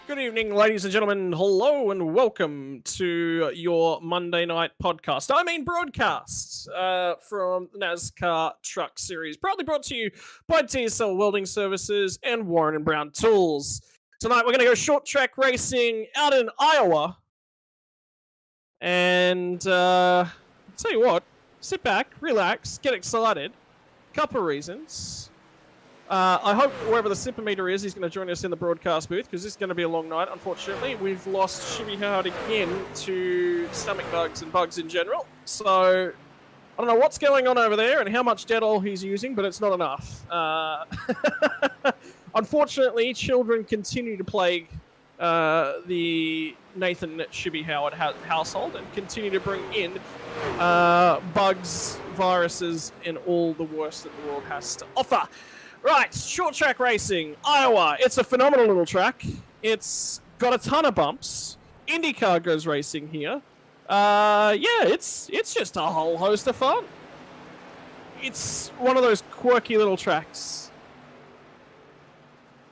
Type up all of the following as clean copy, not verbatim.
Good evening, ladies and gentlemen. Hello and welcome to your Monday night podcast. I mean broadcast from the NASCAR Truck Series. Proudly brought to you by DSL Welding Services and Warren and Brown Tools. Tonight we're going to go short track racing out in Iowa. And tell you what, sit back, relax, get excited. Couple of reasons. I hope wherever the Sipometer is, he's going to join us in the broadcast booth because this is going to be a long night. Unfortunately, we've lost Shimmy Howard again to stomach bugs and bugs in general. So I don't know what's going on over there and how much dead oil he's using, but it's not enough. Unfortunately, children continue to plague the Nathan Shibby Howard household and continue to bring in bugs, viruses, and all the worst that the world has to offer. Right, short track racing, Iowa. It's a phenomenal little track. It's got a ton of bumps. IndyCar goes racing here. Yeah, it's just a whole host of fun. It's one of those quirky little tracks.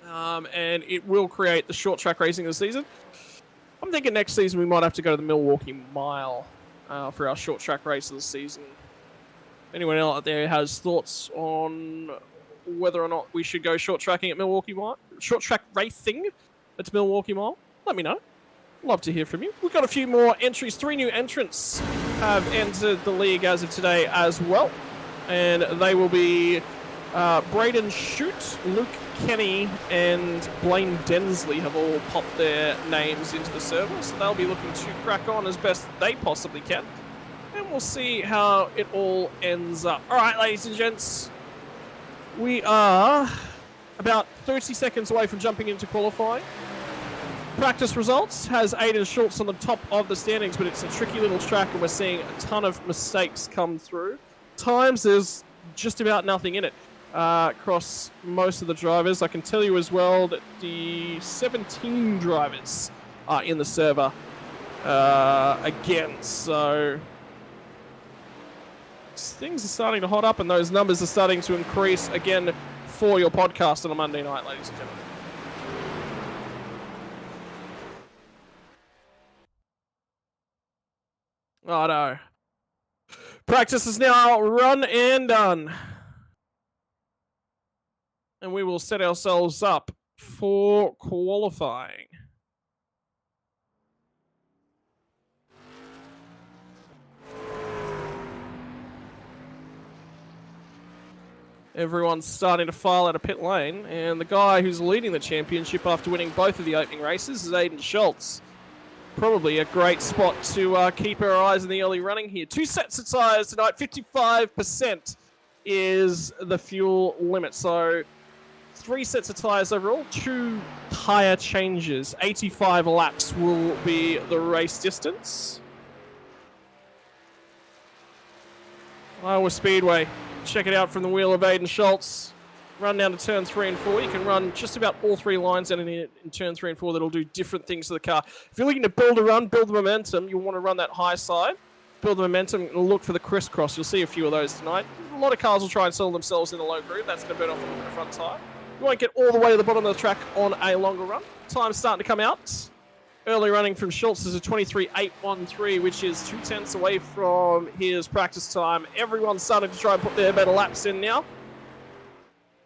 And it will create the short track racing this season. I'm thinking next season we might have to go to the Milwaukee Mile for our short track race of the season. Anyone out there has thoughts on whether or not we should go short tracking at Milwaukee Mile, short track racing at Milwaukee Mile, let me know. Love to hear from you. We've got a few more entries. 3 new entrants have entered the league as of today as well. And they will be Braden Shute, Luke Kenny, and Blaine Densley have all popped their names into the server. So they'll be looking to crack on as best they possibly can. And we'll see how it all ends up. All right, ladies and gents. We are about 30 seconds away from jumping into qualifying. Practice results has Aiden Schultz on the top of the standings, but it's a tricky little track and we're seeing a ton of mistakes come through. Times, there's just about nothing in it across most of the drivers. I can tell you as well that the 17 drivers are in the server again, so things are starting to hot up and those numbers are starting to increase again for your podcast on a Monday night, ladies and gentlemen. Oh no. Practice is now run and done. And we will set ourselves up for qualifying. Everyone's starting to file out of pit lane, and the guy who's leading the championship after winning both of the opening races is Aiden Schultz. Probably a great spot to keep our eyes in the early running here. 2 sets of tyres tonight, 55% is the fuel limit. So 3 sets of tyres overall, 2 tyre changes. 85 laps will be the race distance. Iowa Speedway. Check it out from the wheel of Aiden Schultz. Run down to turn 3 and 4. You can run just about all 3 lines down in turn 3 and 4 that'll do different things to the car. If you're looking to build a run, build the momentum, you'll want to run that high side. Build the momentum and look for the crisscross. You'll see a few of those tonight. A lot of cars will try and sell themselves in the low groove. That's going to burn off a little bit of front tyre. You won't get all the way to the bottom of the track on a longer run. Time's starting to come out. Early running from Schultz is a 23.813, which is 0.2 away from his practice time. Everyone's starting to try and put their better laps in now.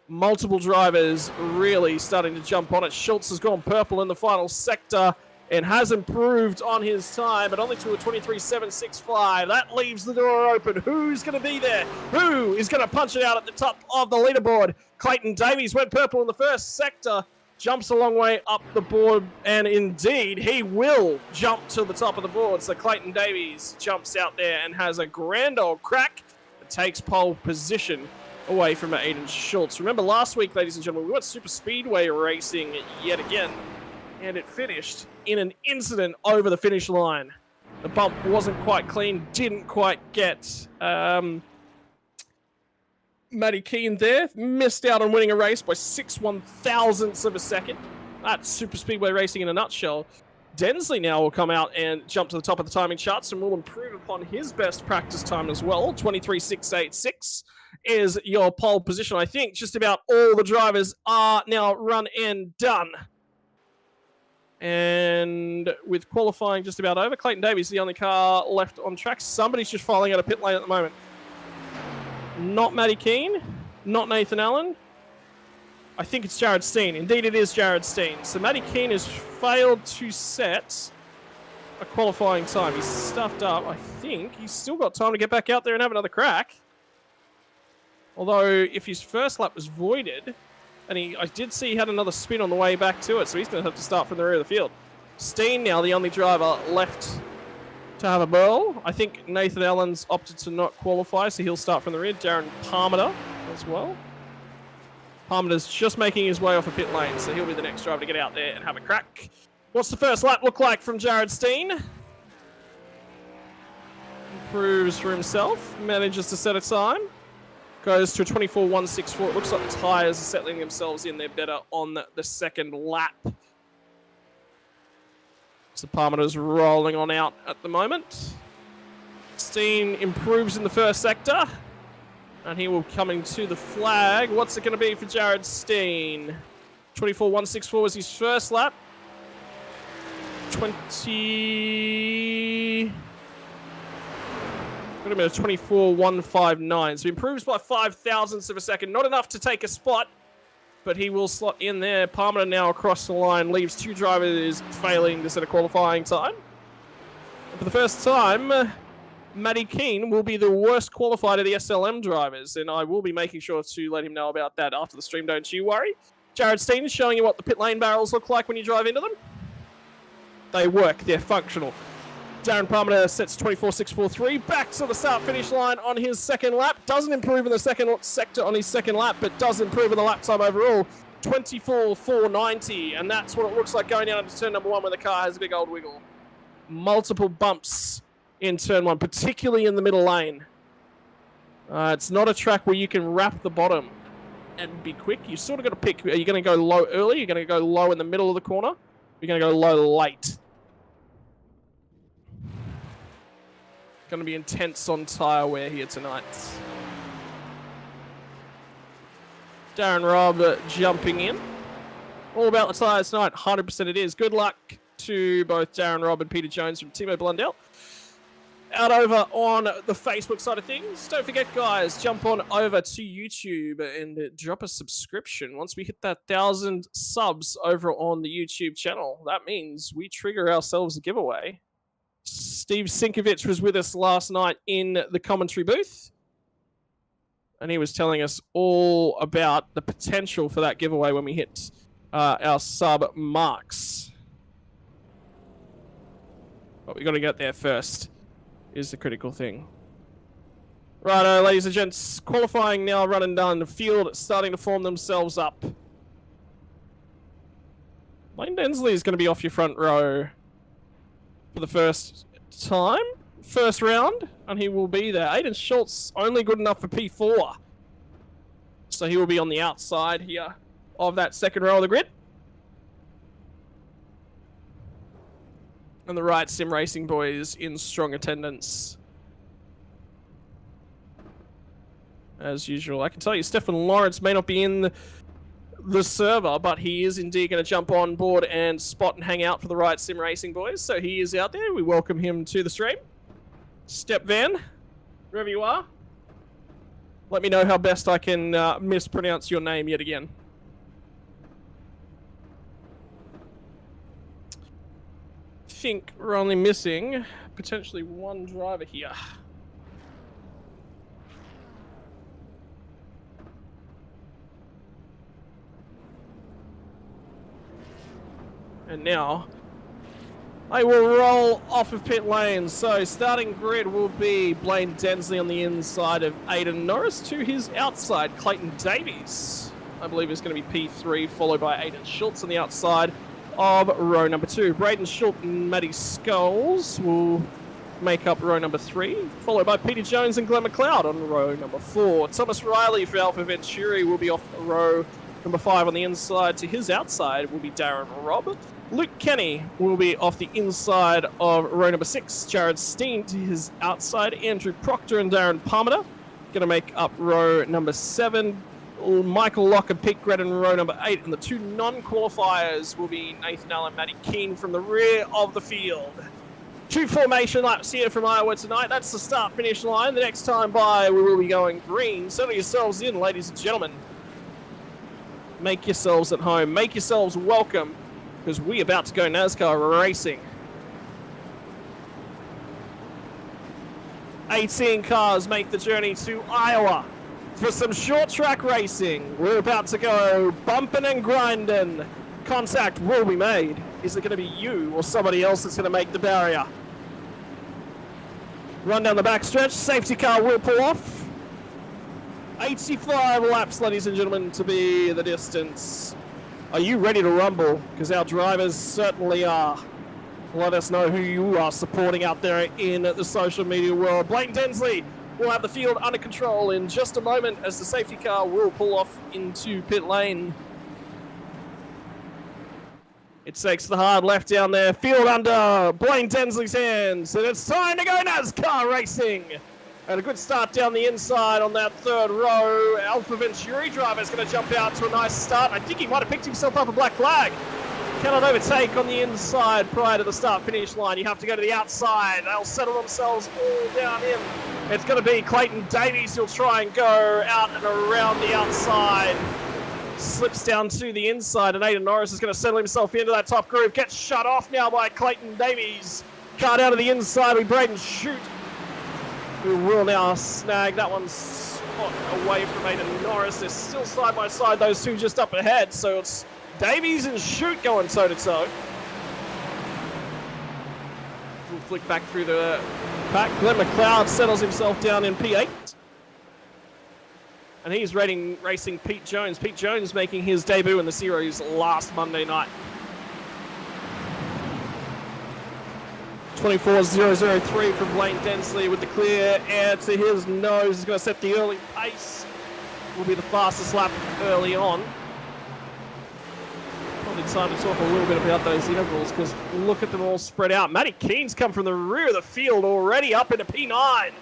Multiple drivers really starting to jump on it. Schultz has gone purple in the final sector and has improved on his time, but only to a 23.765. That leaves the door open. Who's going to be there? Who is going to punch it out at the top of the leaderboard? Clayton Davies went purple in the first sector. Jumps a long way up the board, and indeed, he will jump to the top of the board. So Clayton Davies jumps out there and has a grand old crack that takes pole position away from Aiden Schultz. Remember last week, ladies and gentlemen, we went Superspeedway racing yet again, and it finished in an incident over the finish line. The bump wasn't quite clean, didn't quite get Matty Keane there, missed out on winning a race by 6/1000ths of a second. That's Super Speedway racing in a nutshell. Densley now will come out and jump to the top of the timing charts and will improve upon his best practice time as well. 23.686 is your pole position. I think just about all the drivers are now run and done. And with qualifying just about over, Clayton Davies the only car left on track. Somebody's just filing out of pit lane at the moment. Not Matty Keane, not Nathan Allen. I think it's Jared Steen. Indeed, it is Jared Steen. So Matty Keane has failed to set a qualifying time. He's stuffed up. I think he's still got time to get back out there and have another crack. Although, if his first lap was voided, and I did see he had another spin on the way back to it, so he's going to have to start from the rear of the field. Steen now the only driver left to have a burl. I think Nathan Allen's opted to not qualify, so he'll start from the rear. Darren Parmenter as well. Parmenter's just making his way off a pit lane, so he'll be the next driver to get out there and have a crack. What's the first lap look like from Jared Steen? Improves for himself, manages to set a time. Goes to a 24.164. It looks like the tyres are settling themselves in there better on the second lap. So Parmenter's rolling on out at the moment. Steen improves in the first sector. And he will come into the flag. What's it going to be for Jared Steen? 24.164 was his first lap. 24.159. So he improves by 5 thousandths of a second. Not enough to take a spot, but he will slot in there. Parmenter now across the line, leaves 2 drivers failing to set a qualifying time. And for the first time, Matty Keane will be the worst qualified of the SLM drivers, and I will be making sure to let him know about that after the stream, don't you worry. Jared Steen is showing you what the pit lane barrels look like when you drive into them. They work, they're functional. Darren Parmenter sets 24.643, back to the start-finish line on his second lap. Doesn't improve in the second sector on his second lap, but does improve in the lap time overall. 24.490, and that's what it looks like going down into turn number 1 when the car has a big old wiggle. Multiple bumps in turn 1, particularly in the middle lane. It's not a track where you can wrap the bottom and be quick. You sort of got to pick. Are you going to go low early? You're going to go low in the middle of the corner? You're going to go low late. Going to be intense on tyre wear here tonight. Darren Robb jumping in. All about the tyres tonight. 100% it is. Good luck to both Darren Robb and Peter Jones from Timo Blundell. Out over on the Facebook side of things. Don't forget, guys, jump on over to YouTube and drop a subscription. Once we hit that 1,000 subs over on the YouTube channel, that means we trigger ourselves a giveaway. Steve Sinkovich was with us last night in the commentary booth, and he was telling us all about the potential for that giveaway when we hit our sub marks. But we got to get there first. Is the critical thing. Righto, ladies and gents, qualifying now run and done. The field starting to form themselves up. Lane Densley is going to be off your front row for the first time, first round, and he will be there. Aiden Schultz only good enough for P4. So he will be on the outside here of that second row of the grid. And the right sim racing boys in strong attendance. As usual. I can tell you Stefan Lawrence may not be in the server, but he is indeed going to jump on board and spot and hang out for the right sim racing boys. So he is out there. We welcome him to the stream. Step Van, wherever you are. Let me know how best I can mispronounce your name yet again. I think we're only missing potentially one driver here. And now I will roll off of pit lane. So starting grid will be Blaine Densley on the inside of Aiden Norris. To his outside, Clayton Davies, I believe, is going to be P3, followed by Aiden Schultz on the outside of row number 2. Braden Schultz and Matty Scholes will make up row number 3, followed by Peter Jones and Glenn McLeod on row number 4. Thomas Riley for Alpha Venturi will be off row number 5 on the inside. To his outside will be Darren Robb. Luke Kenny will be off the inside of row number 6. Jared Steen to his outside. Andrew Proctor and Darren Parmenter going to make up row number 7. Michael Locker, Pete Gredden, row number 8. And the two non-qualifiers will be Nathan Allen, Matty Keane from the rear of the field. 2 formation laps here from Iowa tonight. That's the start-finish line. The next time by, we will be going green. Settle yourselves in, ladies and gentlemen. Make yourselves at home. Make yourselves welcome, because we're about to go NASCAR racing. 18 cars make the journey to Iowa for some short track racing. We're about to go bumping and grinding. Contact will be made. Is it going to be you or somebody else that's going to make the barrier? Run down the backstretch. Safety car will pull off. 85 laps, ladies and gentlemen, to be the distance. Are you ready to rumble? Because our drivers certainly are. Let us know who you are supporting out there in the social media world. Blaine Densley will have the field under control in just a moment as the safety car will pull off into pit lane. It takes the hard left down there. Field under Blaine Densley's hands. And it's time to go NASCAR racing. And a good start down the inside on that third row. Alpha Venturi driver is going to jump out to a nice start. I think he might have picked himself up a black flag. Cannot overtake on the inside prior to the start-finish line. You have to go to the outside. They'll settle themselves all down in. It's going to be Clayton Davies who'll try and go out and around the outside. Slips down to the inside, and Aidan Norris is going to settle himself into that top groove. Gets shut off now by Clayton Davies. Car down to the inside with Braden Shute, who will now snag that one spot away from Aidan Norris. They're still side by side, those two just up ahead, so it's Davies and Shute going toe-to-toe. We'll flick back through the pack. Glenn McLeod settles himself down in P8. And he's racing Pete Jones. Pete Jones making his debut in the series last Monday night. 24.003 from Blaine Densley with the clear air to his nose. He's going to set the early pace. Will be the fastest lap early on. Probably time to talk a little bit about those intervals, because look at them all spread out. Matty Keane's come from the rear of the field already up into P9.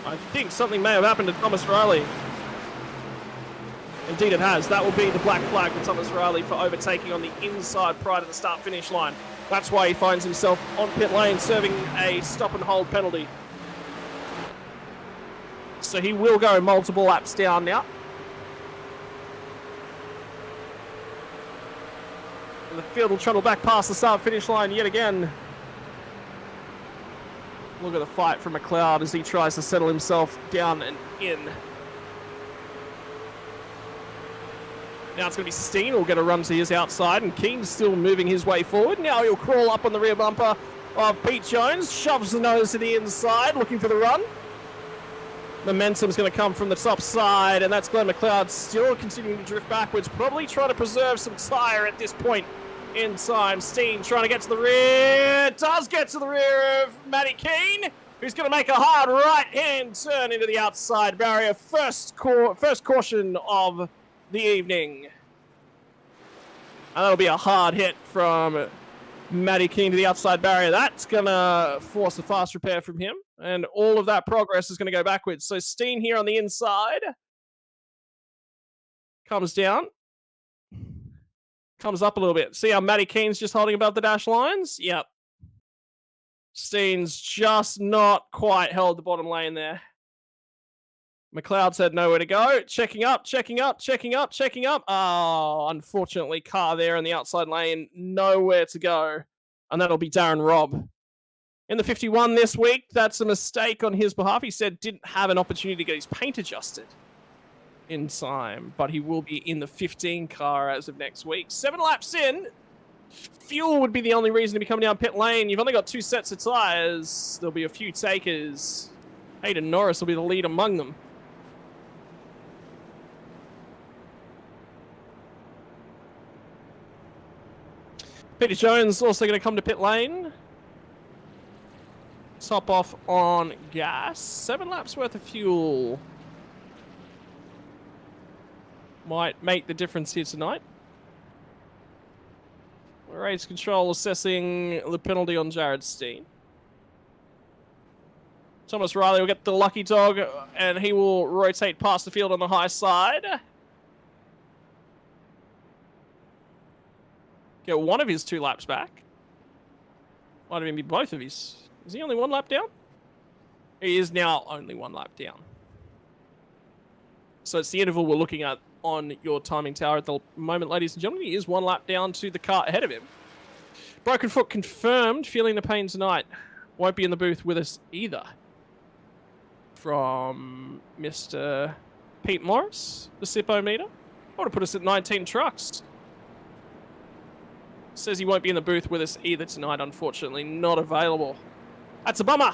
I think something may have happened to Thomas Riley. Indeed it has. That will be the black flag for Thomas Riley for overtaking on the inside prior to the start-finish line. That's why he finds himself on pit lane serving a stop-and-hold penalty. So he will go multiple laps down now. And the field will trundle back past the start-finish line yet again. Look at the fight from McLeod as he tries to settle himself down and in. Now it's going to be Steen who'll get a run to his outside, and Keane's still moving his way forward. Now he'll crawl up on the rear bumper of Pete Jones, shoves the nose to the inside, looking for the run. Momentum's going to come from the top side, and that's Glenn McLeod still continuing to drift backwards, probably trying to preserve some tyre at this point in time. Steen trying to get to the rear. Does get to the rear of Matty Keane, who's going to make a hard right-hand turn into the outside barrier. First caution of the evening. And that'll be a hard hit from Matty Keane to the outside barrier. That's going to force a fast repair from him. And all of that progress is going to go backwards. So Steen here on the inside. Comes down. Comes up a little bit. See how Matty Keane's just holding above the dash lines? Yep. Steen's just not quite held the bottom lane there. McLeod said nowhere to go. Checking up, checking up, checking up, checking up. Oh, unfortunately, car there in the outside lane. Nowhere to go. And that'll be Darren Robb. In the 51 this week, that's a mistake on his behalf. He said didn't have an opportunity to get his paint adjusted in time, but he will be in the 15 car as of next week. 7 laps in. Fuel would be the only reason to be coming down pit lane. You've only got 2 sets of tyres. There'll be a few takers. Aidan Norris will be the lead among them. Peter Jones also going to come to pit lane. Top off on gas. 7 laps worth of fuel might make the difference here tonight. Race control assessing the penalty on Jared Steen. Thomas Riley will get the lucky dog, and he will rotate past the field on the high side. Get one of his 2 laps back. Might have even be both of his. Is he only 1 lap down? He is now only 1 lap down. So it's the interval we're looking at on your timing tower at the moment, ladies and gentlemen. He is 1 lap down to the car ahead of him. Broken foot confirmed, feeling the pain tonight. Won't be in the booth with us either. From Mr. Pete Morris, the Sppeedometer. I would have put us at 19 trucks. Says he won't be in the booth with us either tonight, unfortunately. Not available. That's a bummer,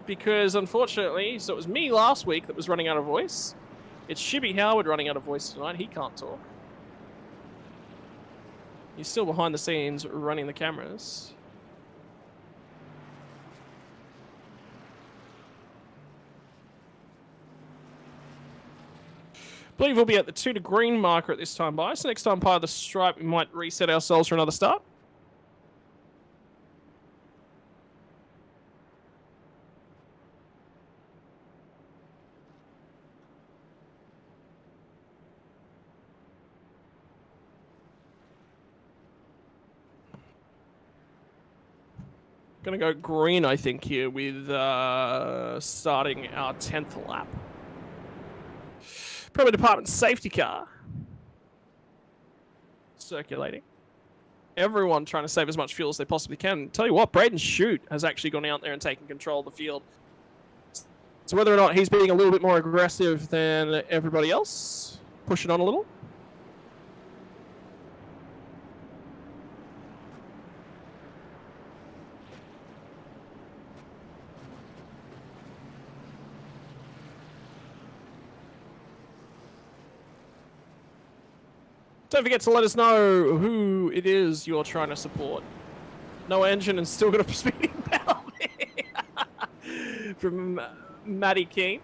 because unfortunately, so it was me last week that was running out of voice. It's Shibby Howard running out of voice tonight. He can't talk. He's still behind the scenes running the cameras. I believe we'll be at the 2 to green marker at this time by. So next time by the stripe, we might reset ourselves for another start. Gonna go green, I think, here with starting our 10th lap. Probably department safety car. Circulating. Everyone trying to save as much fuel as they possibly can. Tell you what, Braden Shute has actually gone out there and taken control of the field. So whether or not he's being a little bit more aggressive than everybody else, push it on a little. Don't forget to let us know who it is you're trying to support. No engine and still got a speeding penalty. From Matty Keane.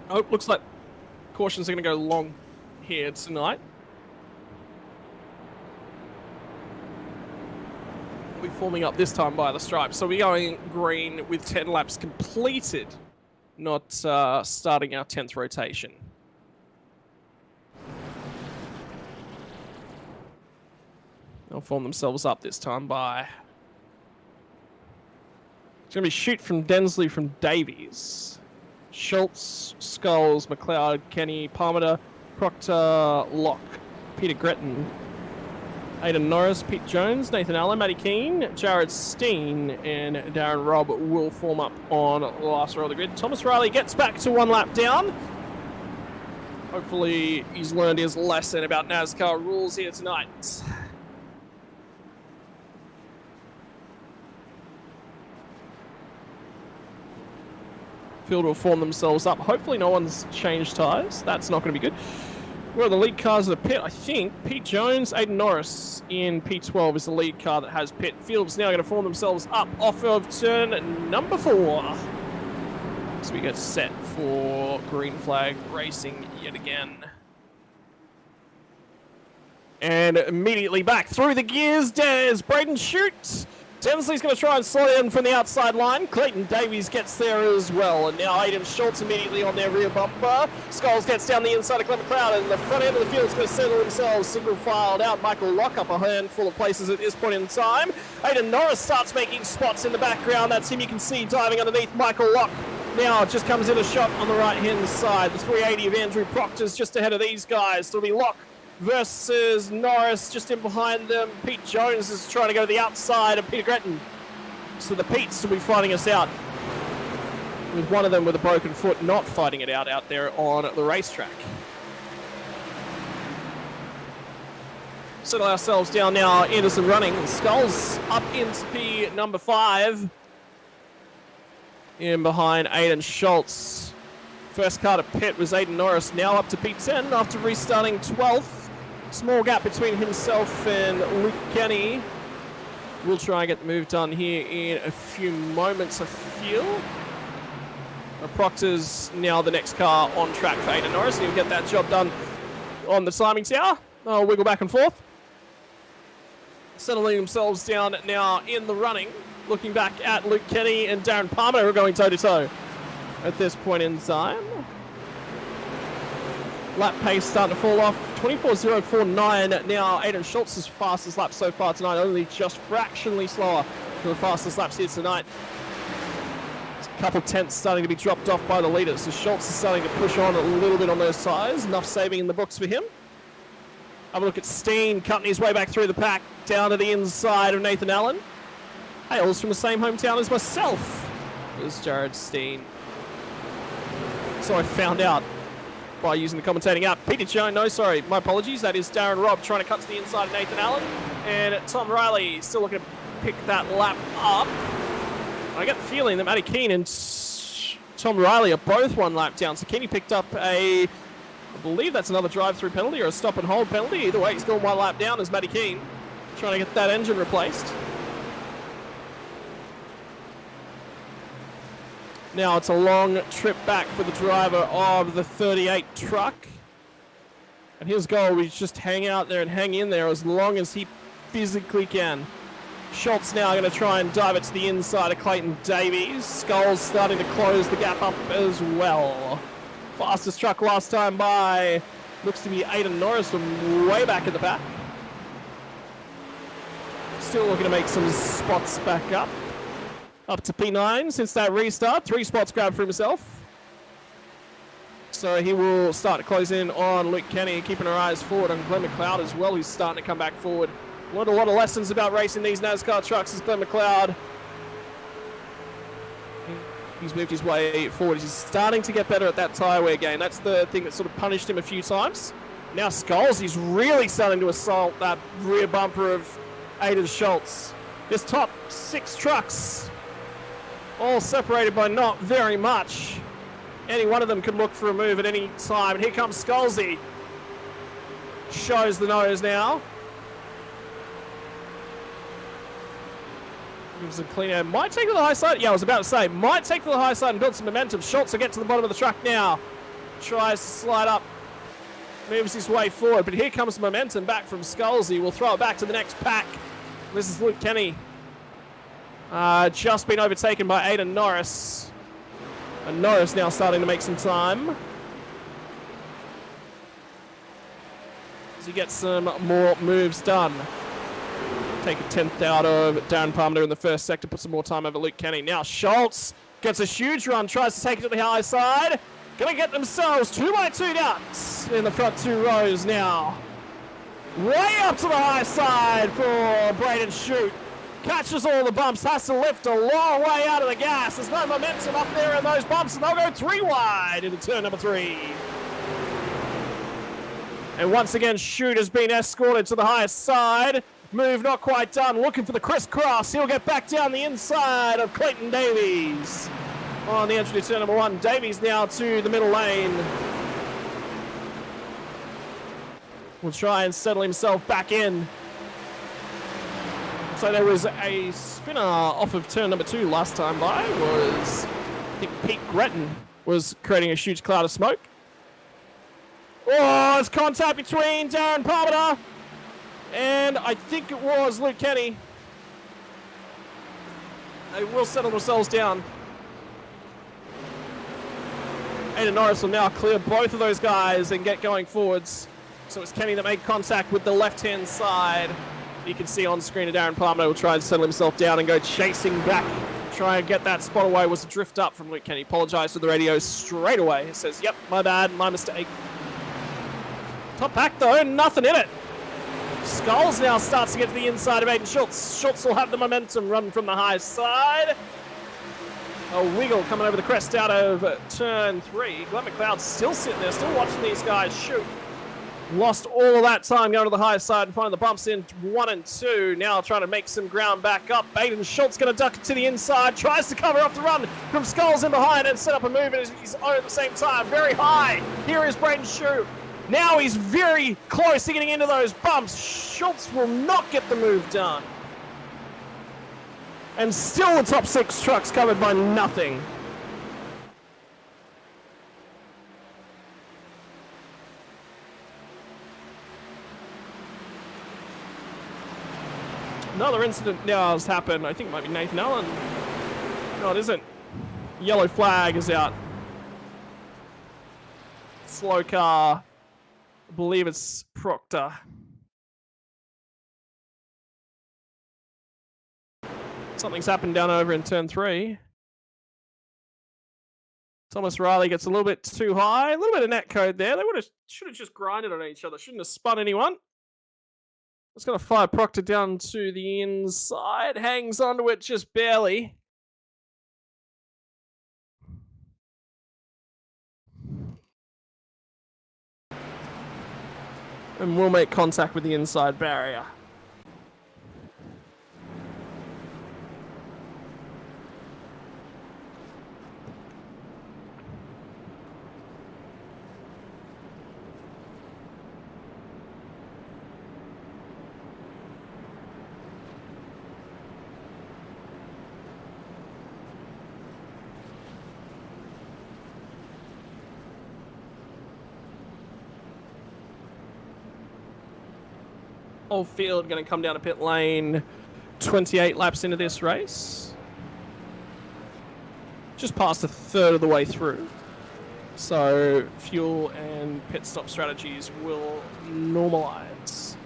Oh, looks like cautions are going to go long here tonight. We'll be forming up this time by the stripe. So we're going green with 10 laps completed, not starting our 10th rotation. They'll form themselves up this time by... It's going to be Shoot from Densley from Davies. Schultz, Skulls, McLeod, Kenny, Palmer, Proctor, Locke, Peter Gretton, Aidan Norris, Pete Jones, Nathan Allen, Matty Keane, Jared Steen, and Darren Robb will form up on the last row of the grid. Thomas Riley gets back to 1 lap down. Hopefully he's learned his lesson about NASCAR rules here tonight. Field will form themselves up. Hopefully no one's changed tyres. That's not going to be good. Well, the lead cars at the pit, I think. Pete Jones, Aidan Norris in P12 is the lead car that has pit. Field's now going to form themselves up off of turn number 4. So we get set for green flag racing yet again. And immediately back through the gears, there's Braden Shute. Densley's going to try and slow in from the outside line. Clayton Davies gets there as well. And now Aidan Schultz immediately on their rear bumper. Skulls gets down the inside of Glenn McLeod, and the front end of the field is going to settle themselves. Single filed out. Michael Locke up a handful of places at this point in time. Aidan Norris starts making spots in the background. That's him you can see diving underneath Michael Locke. Now just comes in a shot on the right-hand side. The 380 of Andrew Proctor's just ahead of these guys. It'll be Locke versus Norris just in behind them. Pete Jones is trying to go to the outside of Peter Gretton. So the Petes will be fighting us out, with one of them with a broken foot not fighting it out there on the racetrack. Settle ourselves down now into some running. Skulls up into P number 5. In behind Aidan Schultz. First car to pit was Aidan Norris, now up to P10 after restarting 12th. Small gap between himself and Luke Kenny. We'll try and get the move done here in a few moments, I feel. Proctor's now the next car on track for Aidan Norris, and he'll get that job done on the timing tower. I'll wiggle back and forth. settling themselves down now in the running. Looking back at Luke Kenny and Darren Palmer, who are going toe-to-toe at this point in time. Lap pace starting to fall off. 24.049 now. Aiden Schultz's fastest lap so far tonight, only just fractionally slower than the fastest laps here tonight. A couple tenths starting to be dropped off by the leaders, so Schultz is starting to push on a little bit on those tyres. Enough saving in the books for him. Have a look at Steen cutting his way back through the pack, down to the inside of Nathan Allen. Hails from the same hometown as myself, as Jared Steen. So I found out by using the commentating app. Peter Jones, no, sorry, my apologies. That is Darren Robb trying to cut to the inside of Nathan Allen. And Tom Riley still looking to pick that lap up. I get the feeling that Matty Keane and Tom Riley are both one lap down. So Kenny picked up I believe that's another drive-through penalty or a stop and hold penalty. Either way, he's going one lap down as Matty Keane trying to get that engine replaced. Now it's a long trip back for the driver of the 38 truck. And his goal is just hang out there and hang in there as long as he physically can. Schultz now going to try and dive it to the inside of Clayton Davies. Skulls starting to close the gap up as well. Fastest truck last time by looks to be Aiden Norris from way back at the back. Still looking to make some spots back up. Up to P9 since that restart. 3 spots grabbed for himself. So he will start to close in on Luke Kenny, keeping our eyes forward on Glenn McLeod as well. He's starting to come back forward. Learned a lot of lessons about racing these NASCAR trucks as Glenn McLeod. He's moved his way forward. He's starting to get better at that tyre wear game. That's the thing that sort of punished him a few times. Now Skulls, he's really starting to assault that rear bumper of Aiden Schultz. This top 6 trucks, all separated by not very much. Any one of them could look for a move at any time. And here comes Scalzi. Shows the nose now. Gives a clean air. Might take to the high side. Yeah, I was about to say. Might take to the high side and build some momentum. Schultz will get to the bottom of the truck now. Tries to slide up. Moves his way forward. But here comes momentum back from Scalzi. We'll throw it back to the next pack. This is Luke Kenny. Just been overtaken by Aiden Norris. And Norris now starting to make some time. As he gets some more moves done. Take a 10th out of Darren Palmer in the first sector. Put some more time over Luke Kenny. Now Schultz gets a huge run. Tries to take it to the high side. Going to get themselves 2x2 doubts in the front 2 rows now. Way up to the high side for Braden Shute. Catches all the bumps, has to lift a long way out of the gas. There's no momentum up there in those bumps, and they'll go 3 wide into turn number 3. And once again, Shute has been escorted to the highest side. Move not quite done, looking for the crisscross. He'll get back down the inside of Clayton Davies. On the entry to turn number 1, Davies now to the middle lane. Will try and settle himself back in. So there was a spinner off of turn number 2 last time by. Was, I think Pete Gretton was creating a huge cloud of smoke. Oh, it's contact between Darren Palmer and I think it was Luke Kenny. They will settle themselves down. Aiden Norris will now clear both of those guys and get going forwards. So it's Kenny that made contact with the left-hand side. You can see on screen Darren Palmer will try and settle himself down and go chasing back. Try and get that spot away. Was a drift up from Luke Kenny. Apologized to the radio straight away. He says, yep, my bad, my mistake. Top pack though, nothing in it. Skulls now starts to get to the inside of Aiden Schultz. Schultz will have the momentum run from the high side. A wiggle coming over the crest out of turn 3. Glenn McLeod still sitting there, still watching these guys shoot. Lost all of that time going to the high side and finding the bumps in 1 and 2. Now trying to make some ground back up. Aiden Schultz going to duck it to the inside. Tries to cover off the run from Skulls in behind and set up a move at his own at the same time. Very high. Here is Braden Shute. Now he's very close to getting into those bumps. Schultz will not get the move done. And still the top 6 trucks covered by nothing. Another incident now has happened. I think it might be Nathan Allen. No, it isn't. Yellow flag is out. Slow car. I believe it's Proctor. Something's happened down over in turn 3. Thomas Riley gets a little bit too high. A little bit of net code there. They should have just grinded on each other. Shouldn't have spun anyone. It's going to fire Proctor down to the inside. Hangs onto it just barely. And will make contact with the inside barrier. Whole field going to come down to pit lane 28 laps into this race. Just past a third of the way through. So fuel and pit stop strategies will normalize.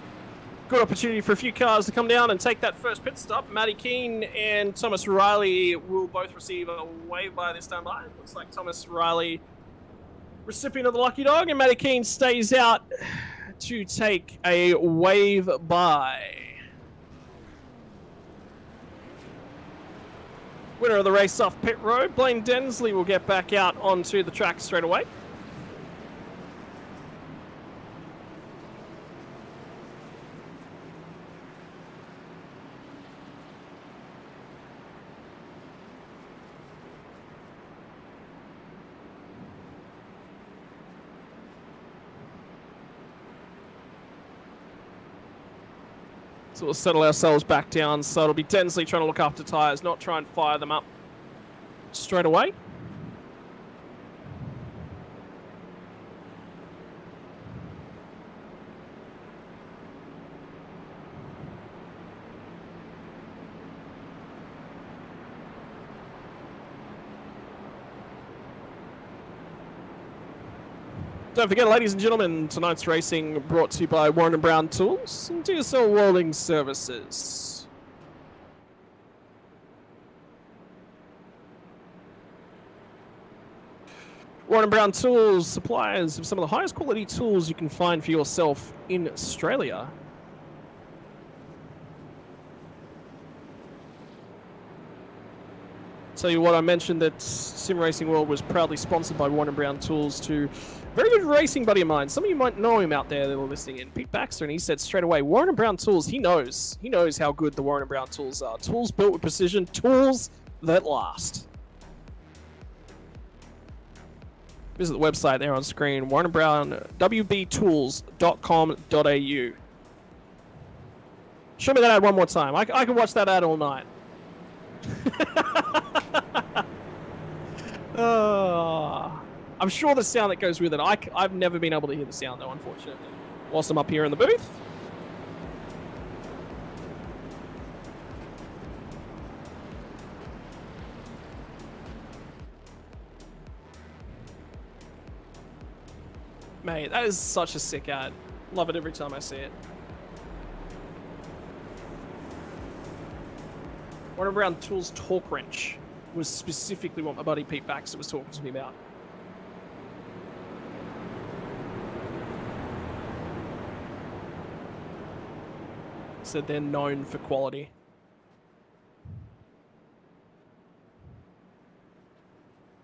Good opportunity for a few cars to come down and take that first pit stop. Matty Keane and Thomas Riley will both receive a wave by this time by. Looks like Thomas Riley, recipient of the lucky dog, and Matty Keane stays out to take a wave by. Winner of the race off pit road, Blaine Densley, will get back out onto the track straight away. So we'll settle ourselves back down. So it'll be Densley trying to look after tyres, not try and fire them up straight away. Don't forget, ladies and gentlemen, tonight's racing brought to you by Warren & Brown Tools and DSL Welding Services. Warren & Brown Tools, suppliers of some of the highest quality tools you can find for yourself in Australia. Tell you what, I mentioned that Sim Racing World was proudly sponsored by Warren & Brown Tools to very good racing buddy of mine. Some of you might know him out there that are listening in, Pete Baxter, and he said straight away, Warren & Brown Tools, he knows how good the Warren & Brown Tools are. Tools built with precision, tools that last. Visit the website there on screen, Warren & Brown, wbtools.com.au. Show me that ad one more time. I can watch that ad all night. I'm sure the sound that goes with it. I've never been able to hear the sound though, unfortunately, whilst I'm up here in the booth. Mate, that is such a sick ad. Love it every time I see it. Warren & Brown Tools torque wrench was specifically what my buddy Pete Baxter was talking to me about. Said they're known for quality.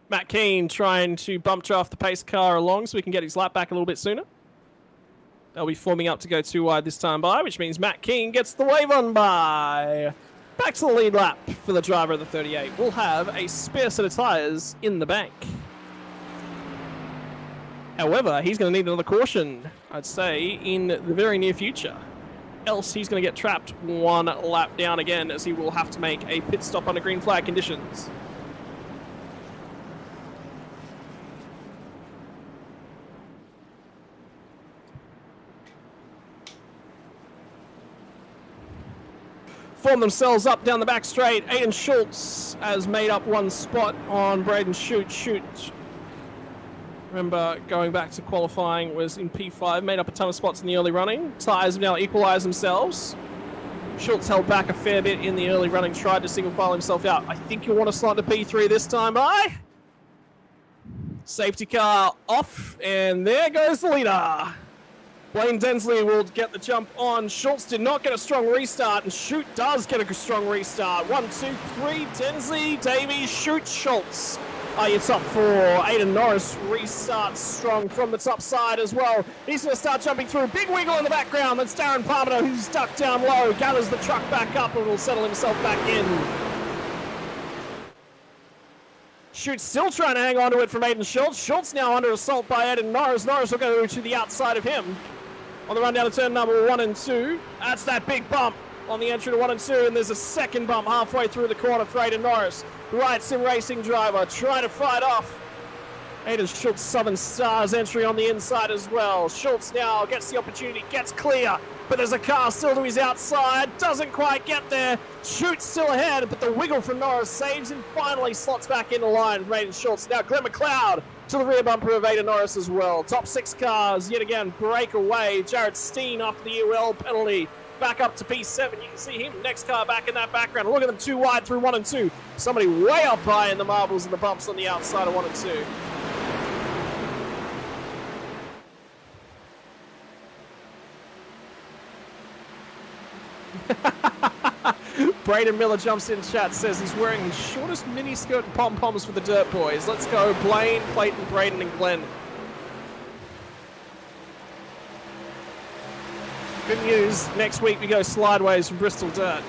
Matt Keane trying to bump draft the pace car along so we can get his lap back a little bit sooner. They'll be forming up to go too wide this time by, which means Matt Keane gets the wave on by. Back to the lead lap for the driver of the 38. We'll have a spare set of tyres in the bank. However, he's going to need another caution, I'd say, in the very near future. Else he's going to get trapped one lap down again, as he will have to make a pit stop under green flag conditions. form themselves up down the back straight. Aiden Schultz has made up one spot on Braden Shoot. Remember, going back to qualifying, was in P5, made up a ton of spots in the early running. Tyres have now equalised themselves. Schultz held back a fair bit in the early running, tried to single file himself out. I think you'll want to slide to P3 this time, aye? Safety car off, and there goes the leader. Blaine Densley will get the jump on. Schultz did not get a strong restart, and Shoot does get a strong restart. 1, 2, 3, Densley, Davies, Shoot, Schultz. Your top four. Aiden Norris restarts strong from the top side as well. He's going to start jumping through. Big wiggle in the background. That's Darren Parmenter, who's ducked down low, gathers the truck back up and will settle himself back in. Shoot still trying to hang on to it from Aiden Schultz. Schultz now under assault by Aiden Norris. Norris will go to the outside of him. On the run down to turn number 1 and 2. That's that big bump on the entry to 1 and 2, and there's a second bump halfway through the corner for Aiden Norris. Right sim racing driver trying to fight off Aiden Schultz, Southern Stars entry on the inside as well. Schultz now gets the opportunity, gets clear, but there's a car still to his outside, doesn't quite get there. Schultz still ahead, but the wiggle from Norris saves him, finally slots back into line for Aiden Schultz. Now Glenn McLeod to the rear bumper of Aiden Norris as well. Top 6 cars yet again break away. Jared Steen after the UL penalty back up to P7. You can see him next car back in that background. Look at them, 2 wide through 1 and 2. Somebody way up high in the marbles and the bumps on the outside of 1 and 2. Braden Miller jumps in chat, says he's wearing his shortest miniskirt and pom-poms for the Dirt Boys. Let's go Blaine, Clayton, Braden, and Glenn. Good news, next week we go slideways from Bristol Dirt.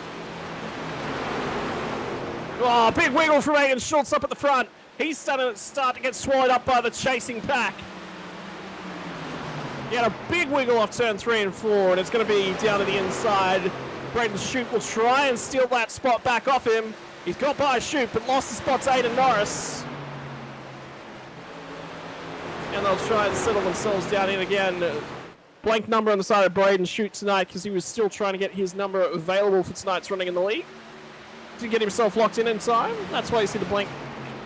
Oh, big wiggle from Aiden Schultz up at the front. He's starting to get swallowed up by the chasing pack. He had a big wiggle off turn 3 and 4, and it's going to be down to the inside. Braden Shoot will try and steal that spot back off him. He's got by Shoot, but lost the spot to Aiden Norris. And they'll try and settle themselves down in again. Blank number on the side of Braden Shoot tonight because he was still trying to get his number available for tonight's running in the league. Didn't get himself locked in time. That's why you see the blank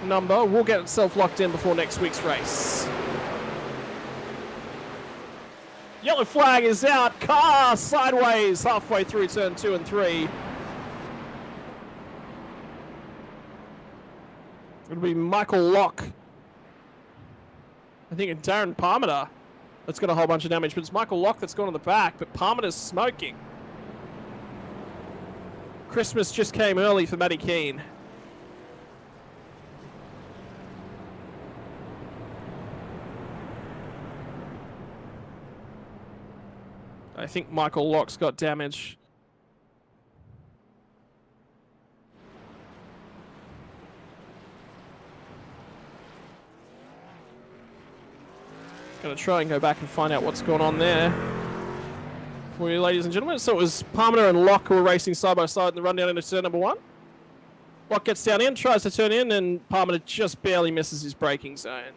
number. Will get itself locked in before next week's race. Yellow flag is out. Car sideways halfway through turn 2 and 3. It'll be Michael Locke. I think it's Darren Parmenter that's got a whole bunch of damage, but it's Michael Locke that's gone on the back, but Parmenter's smoking. Christmas just came early for Matty Keane. I think Michael Locke's got damage. Gonna try and go back and find out what's going on there for you, ladies and gentlemen. So it was Parmenter and Locke who were racing side by side in the run down into turn number 1. Locke gets down in, tries to turn in, and Parmenter just barely misses his braking zone.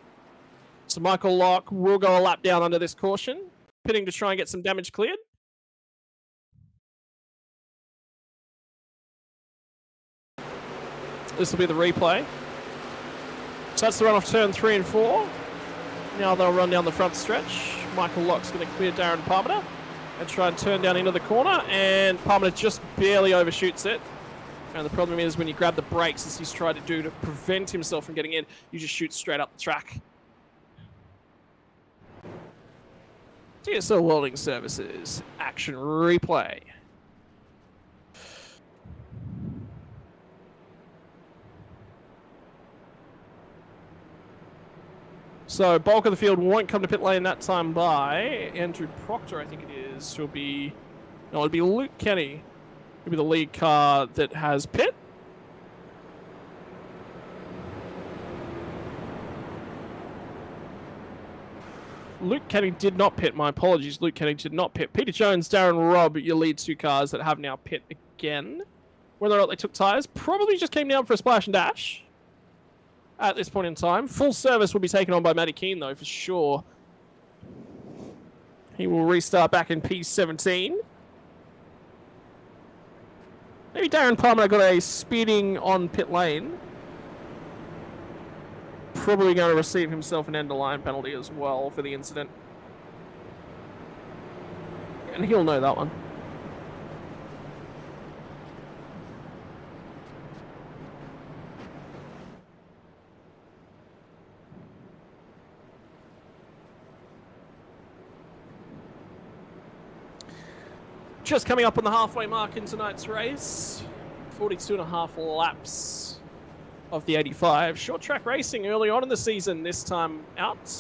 So Michael Locke will go a lap down under this caution, pitting to try and get some damage cleared. This will be the replay. So that's the run off turn 3 and 4. Now they'll run down the front stretch. Michael Locke's going to clear Darren Parmenter and try and turn down into the corner, and Parmenter just barely overshoots it. And the problem is when you grab the brakes, as he's tried to do to prevent himself from getting in, you just shoot straight up the track. DSL Welding Services, action replay. So, bulk of the field won't come to pit lane that time by Andrew Proctor, I think it is. It'll be Luke Kenny. It'll be the lead car that has pit. Luke Kenny did not pit. My apologies. Luke Kenny did not pit. Peter Jones, Darren Robb, your lead 2 cars that have now pit again. Whether or not they took tyres, probably just came down for a splash and dash. At this point in time. Full service will be taken on by Matty Keane, though, for sure. He will restart back in P17. Maybe Darren Palmer got a speeding on pit lane. Probably going to receive himself an end-of-line penalty as well for the incident. And he'll know that one. Just coming up on the halfway mark in tonight's race. 42.5 laps of the 85. Short track racing early on in the season this time out.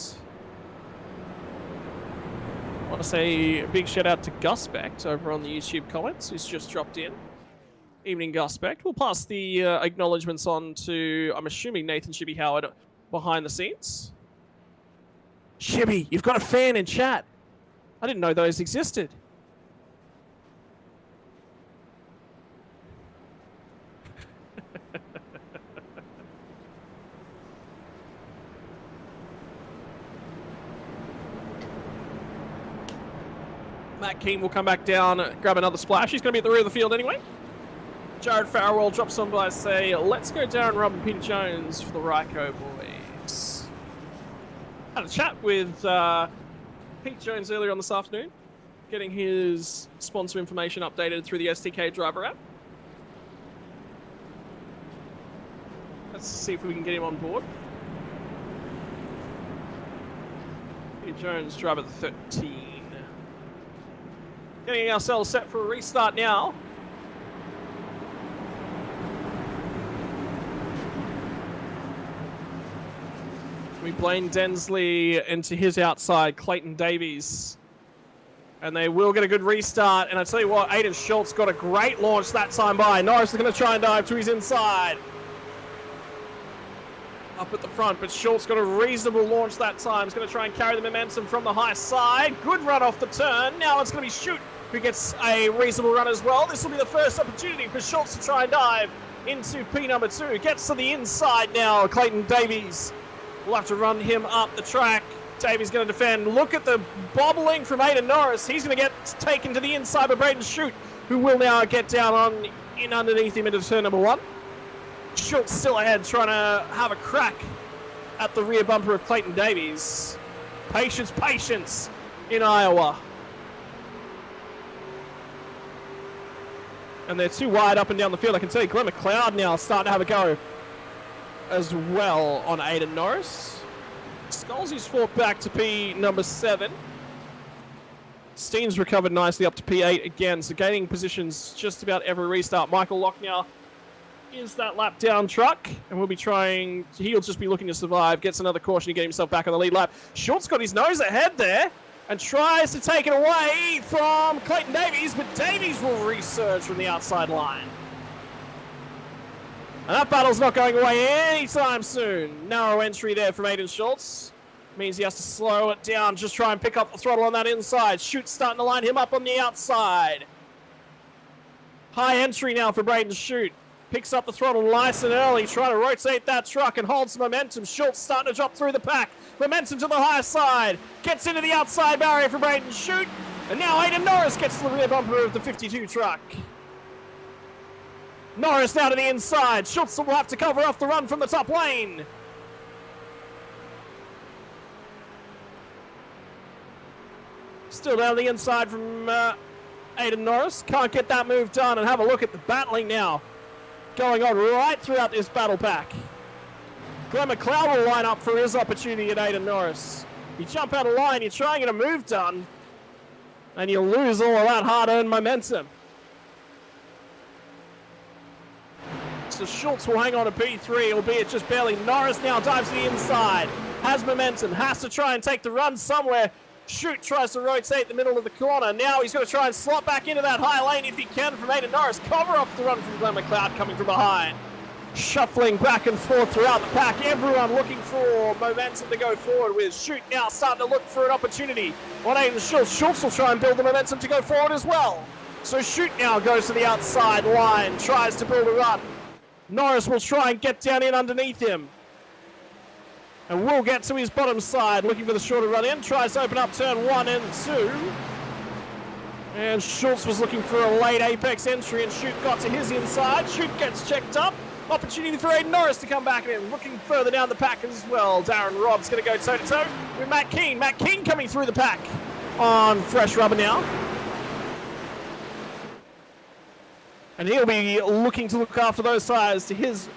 I want to say a big shout out to Gus Becht over on the YouTube comments, who's just dropped in. Evening, Gus Becht. We'll pass the acknowledgements on to, I'm assuming, Nathan Shibby Howard behind the scenes. Shibby, you've got a fan in chat. I didn't know those existed. Matt Keane will come back down, grab another splash. He's going to be at the rear of the field anyway. Jared Farrell drops on by, say, let's go Darren Robb and Peter Jones for the Ryco boys. Had a chat with Pete Jones earlier on this afternoon, getting his sponsor information updated through the STK driver app. Let's see if we can get him on board. Peter Jones, driver 13. Getting ourselves set for a restart now. We Blaine Densley into his outside, Clayton Davies. And they will get a good restart. And I tell you what, Aiden Schultz got a great launch that time by. Norris is going to try and dive to his inside. Up at the front, but Schultz got a reasonable launch that time. He's going to try and carry the momentum from the high side. Good run off the turn. Now it's going to be Shoot who gets a reasonable run as well. This will be the first opportunity for Schultz to try and dive into P number 2. Gets to the inside now. Clayton Davies will have to run him up the track. Davies going to defend. Look at the bobbling from Aiden Norris. He's going to get taken to the inside by Braden Shoot, who will now get down in underneath him into turn number 1. Schultz still ahead, trying to have a crack at the rear bumper of Clayton Davies. Patience, patience in Iowa. And they're too wide up and down the field. I can tell you, Glenn McLeod now starting to have a go as well on Aiden Norris. Scalzi's fought back to P number 7. Steen's recovered nicely up to P8 again, so gaining positions just about every restart. Michael Lock now is that lap down truck, and we'll be trying, he'll just be looking to survive, gets another caution to get himself back on the lead lap. Schultz got his nose ahead there and tries to take it away from Clayton Davies, but Davies will resurge from the outside line. And that battle's not going away anytime soon. Narrow entry there from Aiden Schultz. Means he has to slow it down, just try and pick up the throttle on that inside. Shoot's starting to line him up on the outside. High entry now for Braden Shoot. Picks up the throttle nice and early, trying to rotate that truck and hold some momentum. Schultz starting to drop through the pack. Momentum to the high side. Gets into the outside barrier for Braden Shoot. And now Aiden Norris gets to the rear bumper of the 52 truck. Norris now to the inside. Schultz will have to cover off the run from the top lane. Still down the inside from Aiden Norris. Can't get that move done, and have a look at the battling now going on right throughout this battle pack. Glenn McLeod will line up for his opportunity at Aiden Norris. You jump out of line, you try and get a move done, and you lose all of that hard-earned momentum. So Schultz will hang on to P3, albeit just barely. Norris now dives to the inside, has momentum, has to try and take the run somewhere. Shoot tries to rotate the middle of the corner. Now he's going to try and slot back into that high lane if he can from Aiden Norris. Cover off the run from Glenn McLeod coming from behind. Shuffling back and forth throughout the pack. Everyone looking for momentum to go forward with. Shoot now starting to look for an opportunity on Aiden Schultz. Schultz will try and build the momentum to go forward as well. So Shoot now goes to the outside line, tries to build a run. Norris will try and get down in underneath him. And will get to his bottom side, looking for the shorter run in. Tries to open up turn 1 and 2. And Schultz was looking for a late apex entry, and Shoot got to his inside. Shoot gets checked up. Opportunity for Aiden Norris to come back in. Looking further down the pack as well. Darren Robb's going to go toe-to-toe with Matt Keane. Matt Keane coming through the pack on fresh rubber now. And he'll be looking to look after those tyres to his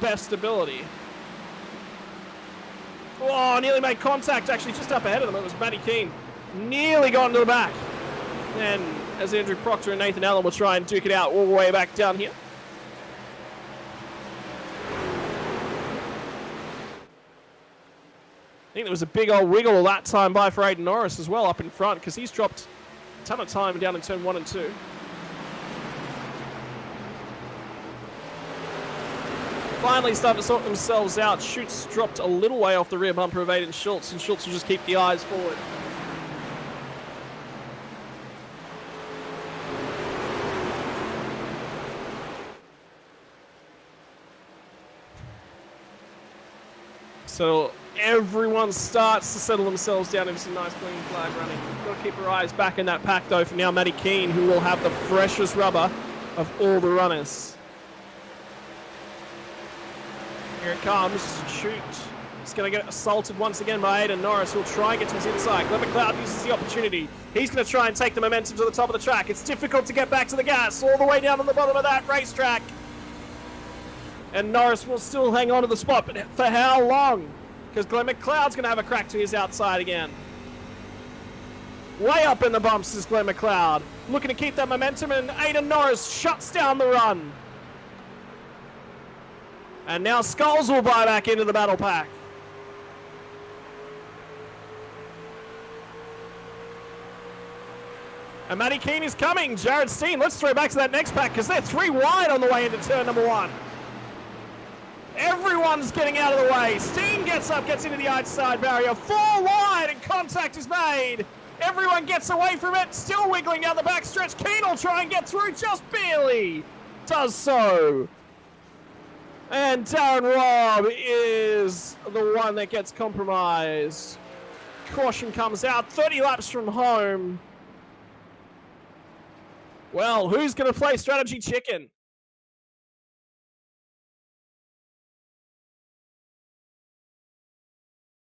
best ability. Oh, nearly made contact actually just up ahead of them. It was Matty Keane. Nearly got into the back. And as Andrew Proctor and Nathan Allen will try and duke it out all the way back down here. I think there was a big old wiggle that time by for Aiden Norris as well up in front, because he's dropped a ton of time down in turn 1 and 2. Finally starting to sort themselves out. Schultz dropped a little way off the rear bumper of Aiden Schultz, and Schultz will just keep the eyes forward. So everyone starts to settle themselves down into some nice clean flag running. Got to keep our eyes back in that pack though for now Matty Keane, who will have the freshest rubber of all the runners. Here it comes. Shoot. He's going to get assaulted once again by Aiden Norris, who'll try and get to his inside. Glenn McLeod uses the opportunity. He's going to try and take the momentum to the top of the track. It's difficult to get back to the gas all the way down on the bottom of that racetrack. And Norris will still hang on to the spot, but for how long? Because Glenn McLeod's going to have a crack to his outside again. Way up in the bumps is Glenn McLeod. Looking to keep that momentum, and Aiden Norris shuts down the run. And now Skulls will buy back into the battle pack. And Matty Keane is coming. Jared Steen, let's throw back to that next pack because they're 3 wide on the way into turn number 1. Everyone's getting out of the way. Steen gets up, gets into the outside barrier. 4 wide and contact is made. Everyone gets away from it, still wiggling down the backstretch. Keane will try and get through just barely. Does so. And Darren Robb is the one that gets compromised. Caution comes out, 30 laps from home. Well, who's going to play strategy chicken?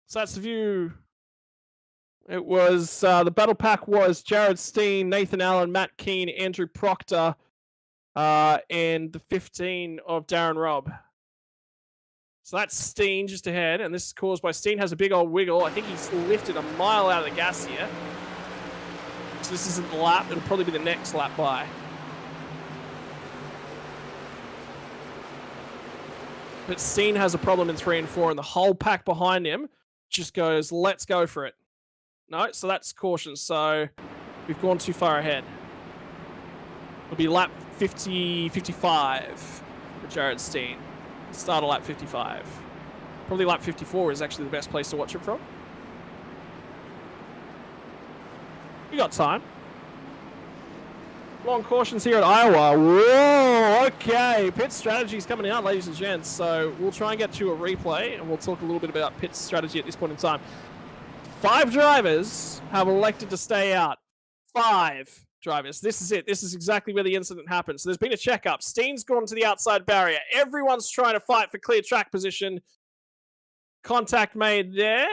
So that's the view. It was, the battle pack was Jared Steen, Nathan Allen, Matt Keane, Andrew Proctor, and the 15 of Darren Robb. So that's Steen just ahead, and this is caused by Steen has a big old wiggle. I think he's lifted a mile out of the gas here. So this isn't the lap, it'll probably be the next lap by. But Steen has a problem in 3 and 4, and the whole pack behind him just goes, let's go for it. No, so that's caution. So we've gone too far ahead. It'll be lap 55 for Jared Steen. Start of lap 55. Probably lap 54 is actually the best place to watch it from. We got time. Long cautions here at Iowa. Whoa, okay. Pit strategy's coming out, ladies and gents. So we'll try and get to a replay, and we'll talk a little bit about pit strategy at this point in time. 5 drivers have elected to stay out. 5 drivers. This is it. This is exactly where the incident happened. So there's been a checkup. Steen's gone to the outside barrier. Everyone's trying to fight for clear track position. Contact made there.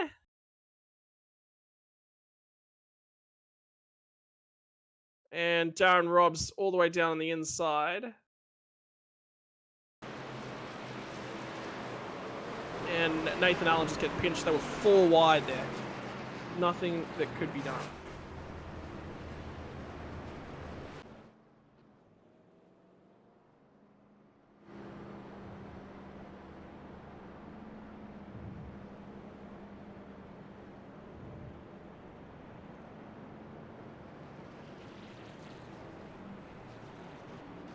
And Darren Robb's all the way down on the inside. And Nathan Allen just get pinched. They were 4 wide there. Nothing that could be done.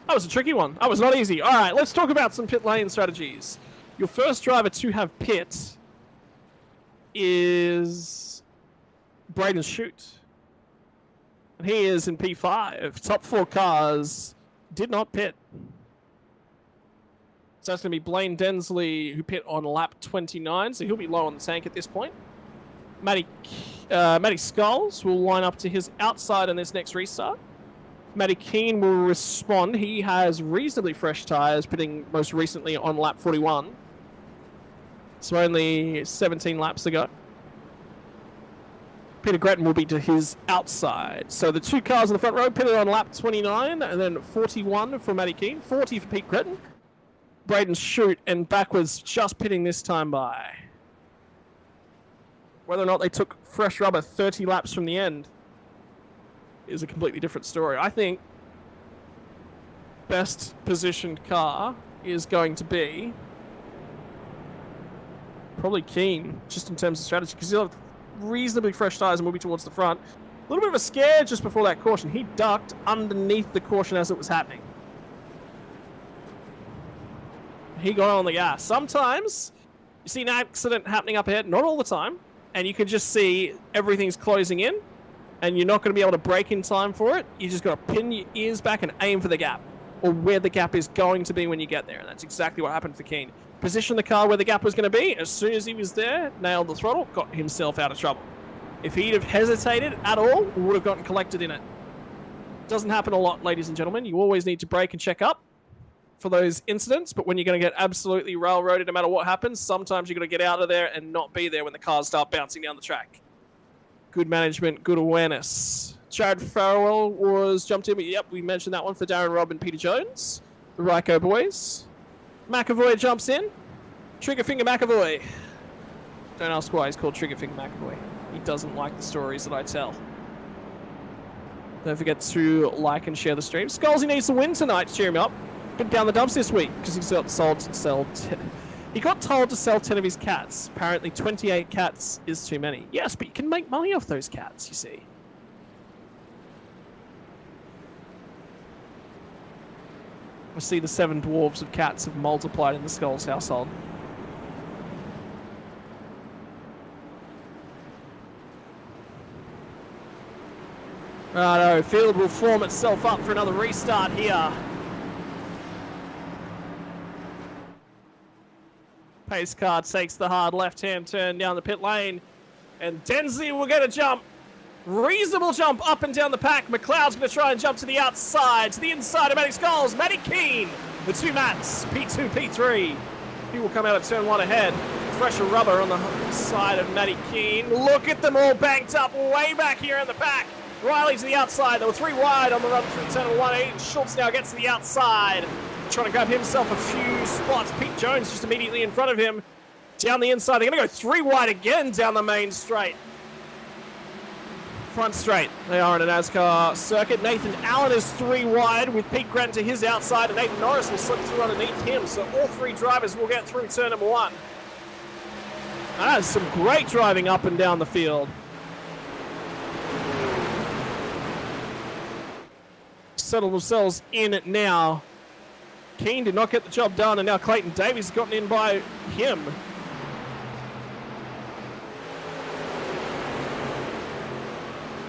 That was a tricky one. That was not easy. All right, let's talk about some pit lane strategies. Your first driver to have pit is Braden Shute. And he is in P5. Top 4 cars did not pit. So that's going to be Blaine Densley, who pit on lap 29, so he'll be low on the tank at this point. Matty Skulls will line up to his outside in this next restart. Matty Keane will respond. He has reasonably fresh tyres, pitting most recently on lap 41. So only 17 laps ago. Peter Gretton will be to his outside. So the two cars in the front row pitted on lap 29, and then 41 for Matty Keane, 40 for Pete Gretton. Braden Shute and backwards just pitting this time by. Whether or not they took fresh rubber 30 laps from the end is a completely different story. I think best positioned car is going to be probably Keane, just in terms of strategy, because he'll have reasonably fresh tyres and will be towards the front. A little bit of a scare just before that caution. He ducked underneath the caution as it was happening. He got on the gas. Sometimes you see an accident happening up ahead, not all the time, and you can just see everything's closing in, and you're not going to be able to brake in time for it. You just got to pin your ears back and aim for the gap, or where the gap is going to be when you get there, and that's exactly what happened for Keane. Positioned the car where the gap was going to be. As soon as he was there, nailed the throttle, got himself out of trouble. If he'd have hesitated at all, we would have gotten collected in it. Doesn't happen a lot, ladies and gentlemen. You always need to brake and check up for those incidents, but when you're going to get absolutely railroaded no matter what happens, sometimes you've got to get out of there and not be there when the cars start bouncing down the track. Good management, good awareness. Jared Farrell was jumped in, but yep, we mentioned that one for Darren Robb and Peter Jones, the Ryko boys. McAvoy jumps in. Triggerfinger McAvoy. Don't ask why he's called Triggerfinger McAvoy. He doesn't like the stories that I tell. Don't forget to like and share the stream. Scalzi needs to win tonight to cheer him up. Been down the dumps this week because he got told to sell 10 of his cats. Apparently 28 cats is too many. Yes, but you can make money off those cats, you see. I see the 7 dwarves of cats have multiplied in the Skulls household. Righto, field will form itself up for another restart here. Pace car takes the hard left-hand turn down the pit lane, and Densley will get a jump. Reasonable jump up and down the pack. McLeod's going to try and jump to the outside, to the inside of Matty Skulls. Matty Keane, the two Matts, P2, P3. He will come out of turn 1 ahead. Fresher rubber on the side of Matty Keane. Look at them all banked up way back here in the pack. Riley to the outside. There were 3 wide on the run through turn 1. Aiden Schultz now gets to the outside, trying to grab himself a few spots. Pete Jones just immediately in front of him. Down the inside. They're going to go 3 wide again down the main straight. Front straight. They are in a NASCAR circuit. Nathan Allen is 3 wide with Pete Gretton to his outside, and Nathan Norris will slip through underneath him. So all 3 drivers will get through turn number 1. That is some great driving up and down the field. Settle themselves in it now. Keane did not get the job done, and now Clayton Davies has gotten in by him.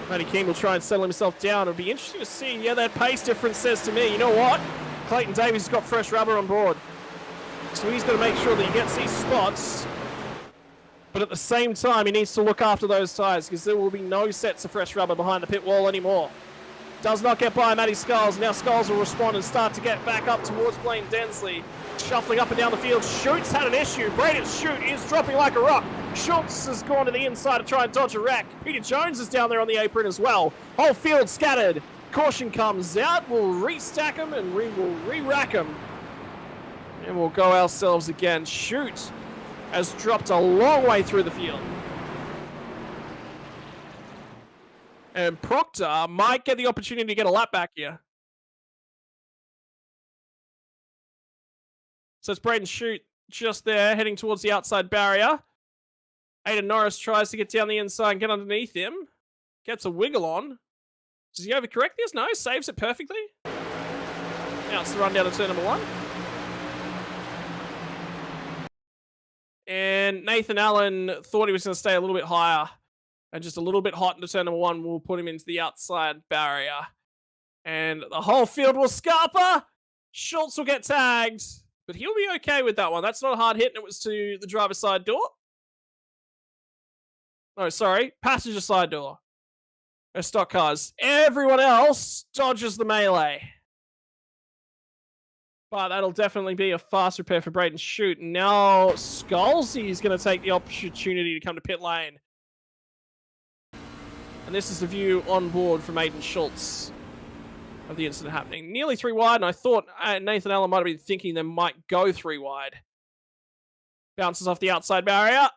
Matty Keane will try and settle himself down. It'll be interesting to see. Yeah, that pace difference says to me, you know what? Clayton Davies has got fresh rubber on board. So he's got to make sure that he gets these spots. But at the same time, he needs to look after those tyres, because there will be no sets of fresh rubber behind the pit wall anymore. Does not get by Matty Skulls. Now Skulls will respond and start to get back up towards Blaine Densley. Shuffling up and down the field. Schute's had an issue. Braden Shute is dropping like a rock. Schultz has gone to the inside to try and dodge a wreck. Peter Jones is down there on the apron as well. Whole field scattered. Caution comes out. We'll restack him and we will re-rack him. And we'll go ourselves again. Shute has dropped a long way through the field. And Proctor might get the opportunity to get a lap back here. So it's Braden Shute just there, heading towards the outside barrier. Aiden Norris tries to get down the inside and get underneath him. Gets a wiggle on. Does he overcorrect this? No, saves it perfectly. Now it's the run down to turn number 1. And Nathan Allen thought he was going to stay a little bit higher. And just a little bit hot into turn number 1 will put him into the outside barrier. And the whole field will scarper. Schultz will get tagged. But he'll be okay with that one. That's not a hard hit, and it was to the driver's side door. No, sorry. Passenger side door. They're stock cars. Everyone else dodges the melee. But that'll definitely be a fast repair for Braden Shoot. Now Scalzi is going to take the opportunity to come to pit lane. And this is the view on board from Aiden Schultz of the incident happening. Nearly 3 wide, and I thought Nathan Allen might have been thinking they might go 3 wide. Bounces off the outside barrier.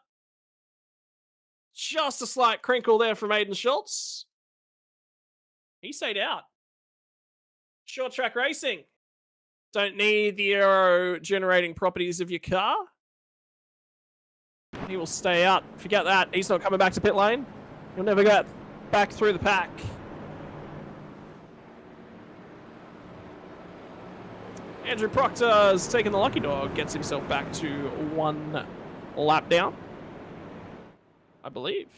Just a slight crinkle there from Aiden Schultz. He stayed out. Short track racing. Don't need the aero generating properties of your car. He will stay out. Forget that. He's not coming back to pit lane. He'll never get back through the pack. Andrew Proctor's taking the lucky dog. Gets himself back to 1 lap down, I believe.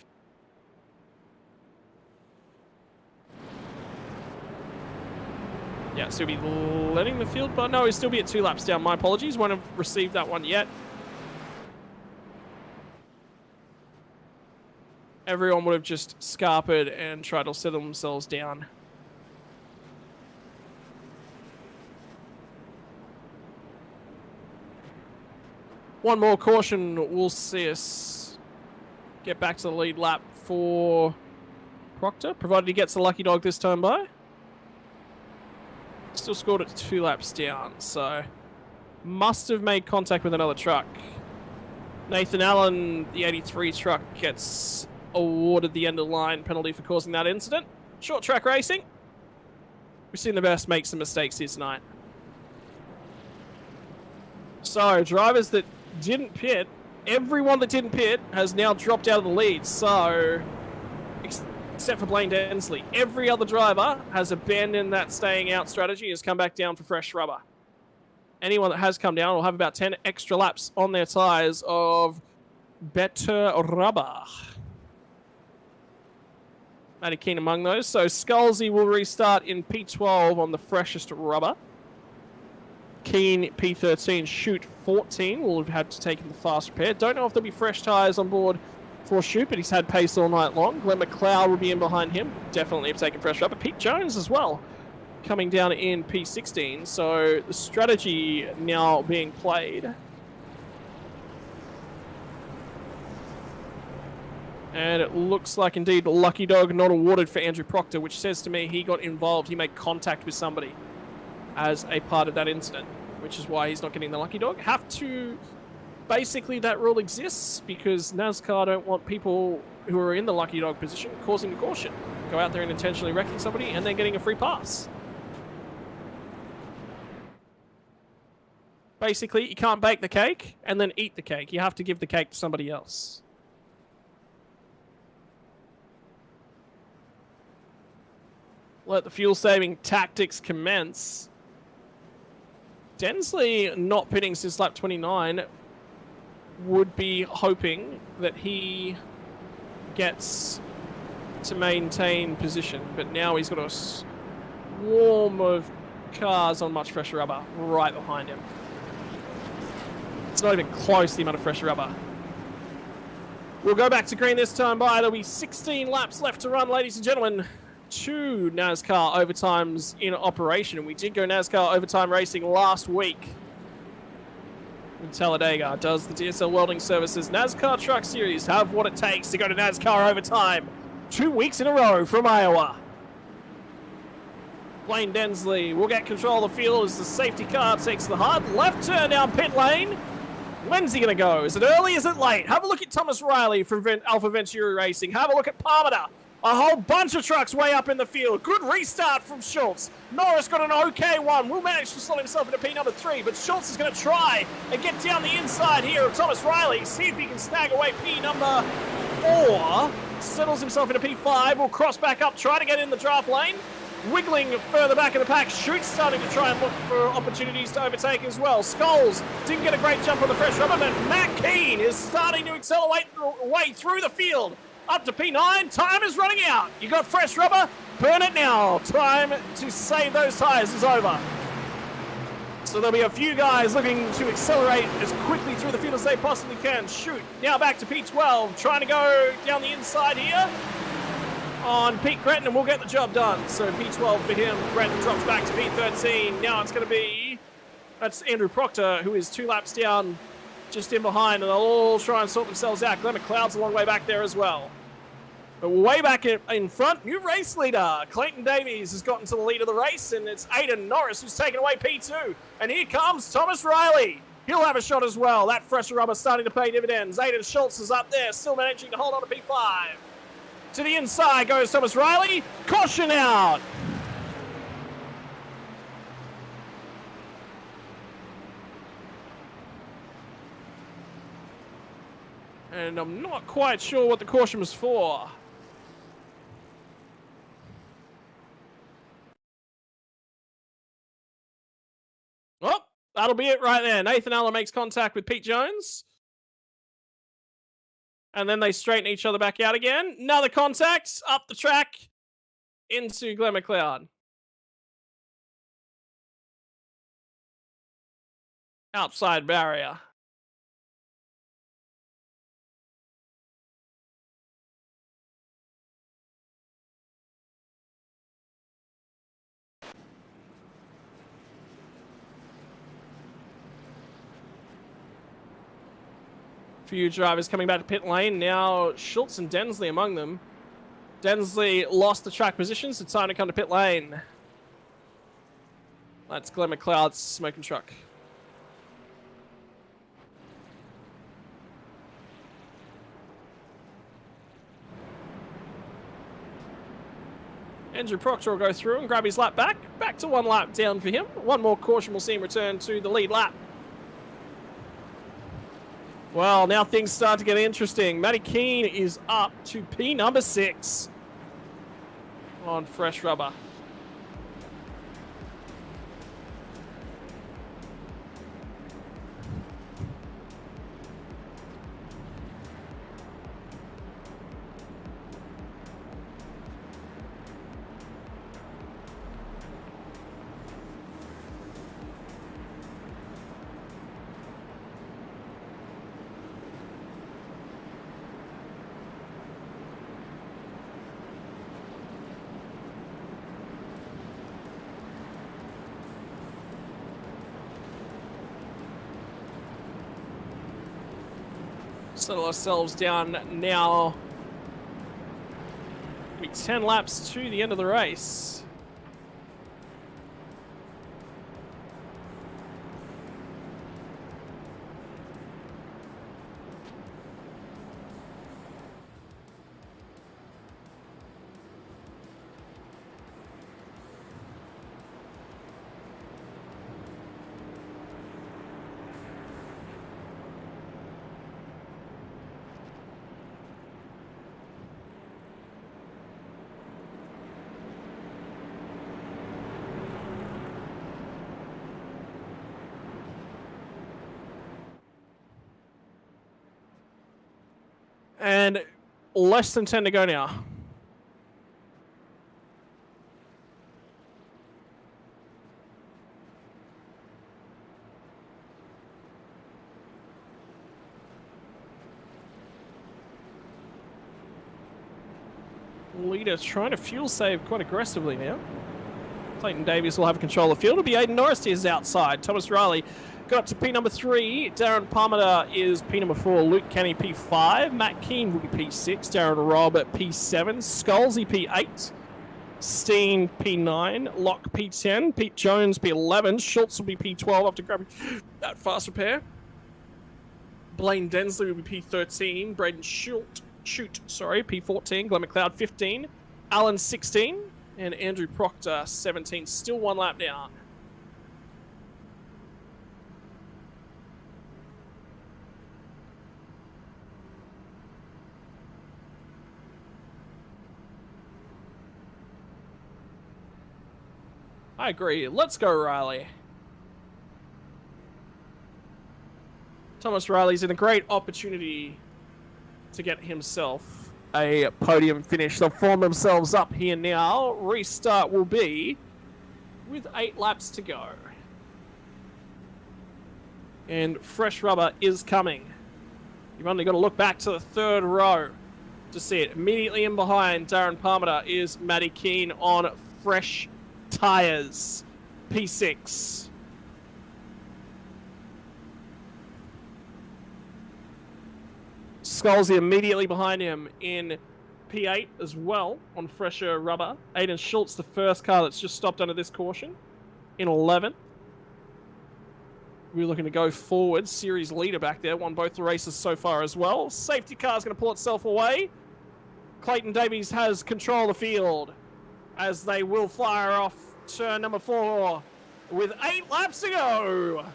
Yeah, so he'll be letting the field, but no, he'll still be at 2 laps down. My apologies, won't have received that one yet. Everyone would have just scarpered and tried to settle themselves down. One more caution will see us get back to the lead lap for Proctor, provided he gets the lucky dog this time by. Still scored at 2 laps down, so must have made contact with another truck. Nathan Allen, the 83 truck, gets awarded the end of line penalty for causing that incident. Short track racing. We've seen the best make some mistakes here tonight. So, drivers that didn't pit, everyone that didn't pit has now dropped out of the lead. So, except for Blaine Densley, every other driver has abandoned that staying out strategy and has come back down for fresh rubber. Anyone that has come down will have about 10 extra laps on their tyres of better rubber. Matty Keen among those. So Scalzi will restart in P12 on the freshest rubber. Keen P13, Shoot 14 will have had to take in the fast repair. Don't know if there'll be fresh tyres on board for Shoot, but he's had pace all night long. Glenn McLeod will be in behind him. Definitely have taken fresh rubber. Pete Jones as well, coming down in P16. So the strategy now being played. And it looks like indeed lucky dog not awarded for Andrew Proctor, which says to me he got involved. He made contact with somebody as a part of that incident, which is why he's not getting the lucky dog. Have to... Basically, that rule exists because NASCAR don't want people who are in the lucky dog position causing a caution. Go out there and intentionally wrecking somebody and then getting a free pass. Basically, you can't bake the cake and then eat the cake. You have to give the cake to somebody else. Let the fuel-saving tactics commence. Densley not pitting since lap 29... would be hoping that he gets to maintain position, but now he's got a swarm of cars on much fresher rubber right behind him. It's not even close, the amount of fresh rubber. We'll go back to green this time by. There'll be 16 laps left to run, ladies and gentlemen. 2 NASCAR overtimes in operation. We did go NASCAR overtime racing last week in Talladega. Does the DSL Welding Services NASCAR Truck Series have what it takes to go to NASCAR overtime 2 weeks in a row from Iowa? Blaine Densley will get control of the field as the safety car takes the hard left turn down pit lane. When's he going to go? Is it early? Is it late? Have a look at Thomas Riley from Alpha Venturi Racing. Have a look at Parmenter. A whole bunch of trucks way up in the field. Good restart from Schultz. Norris got an okay one. Will manage to slot himself into P number 3, but Schultz is going to try and get down the inside here of Thomas Riley. See if he can snag away P number 4. Settles himself into P5. Will cross back up, try to get in the draft lane. Wiggling further back in the pack. Shoot's starting to try and look for opportunities to overtake as well. Scholes didn't get a great jump on the fresh rubber, but Matt Keane is starting to accelerate the way through the field. Up to P9, time is running out. You got fresh rubber, burn it now. Time to save those tires is over. So there'll be a few guys looking to accelerate as quickly through the field as they possibly can. Shoot, now back to P12, trying to go down the inside here on Pete Gretton, and we'll get the job done. So P12 for him. Gretton drops back to P13. Now it's going to be... That's Andrew Proctor, who is 2 laps down, just in behind, and they'll all try and sort themselves out. Glenn McLeod's a long way back there as well. But way back in front, new race leader. Clayton Davies has gotten to the lead of the race, and it's Aidan Norris who's taken away P2. And here comes Thomas Riley. He'll have a shot as well. That fresh rubber starting to pay dividends. Aidan Schultz is up there, still managing to hold on to P5. To the inside goes Thomas Riley. Caution out. And I'm not quite sure what the caution was for. Oh, that'll be it right there. Nathan Allen makes contact with Pete Jones. And then they straighten each other back out again. Another contact up the track into Glenn McLeod. Outside barrier. Few drivers coming back to pit lane. Now Schultz and Densley among them. Densley lost the track position, so time to come to pit lane. That's Glenn McLeod's smoking truck. Andrew Proctor will go through and grab his lap back. Back to 1 lap down for him. One more caution will see him return to the lead lap. Well, now things start to get interesting. Matty Keane is up to P number 6 on fresh rubber. Settle ourselves down now. It'll be 10 laps to the end of the race. And less than 10 to go now. Leader trying to fuel save quite aggressively now. Clayton Davies will have control of the field. It'll be Aidan Norris is outside. Thomas Riley got up to P number 3. Darren Palmer is P number 4. Luke Kenny P5. Matt Keane will be P6. Darren Robb at P7. Scalzi P8. Steen P9. Locke P10. Pete Jones P11. Schultz will be P12 after grabbing that fast repair. Blaine Densley will be P13. Braden Shoot, P14. Glenn McLeod 15. Allen 16. And Andrew Proctor 17. Still 1 lap down. I agree. Let's go, Riley. Thomas Riley's in a great opportunity to get himself a podium finish. They'll form themselves up here now. Restart will be with 8 laps to go. And fresh rubber is coming. You've only got to look back to the 3rd row. to see it. Immediately in behind Darren Palmer is Matty Keane on fresh tyres. P6. Scalzi immediately behind him in P8 as well on fresher rubber. Aiden Schultz, the first car that's just stopped under this caution, in 11th. We're looking to go forward. Series leader back there. Won both the races so far as well. Safety car is going to pull itself away. Clayton Davies has control of the field as they will fire off turn number 4 with 8 laps to go.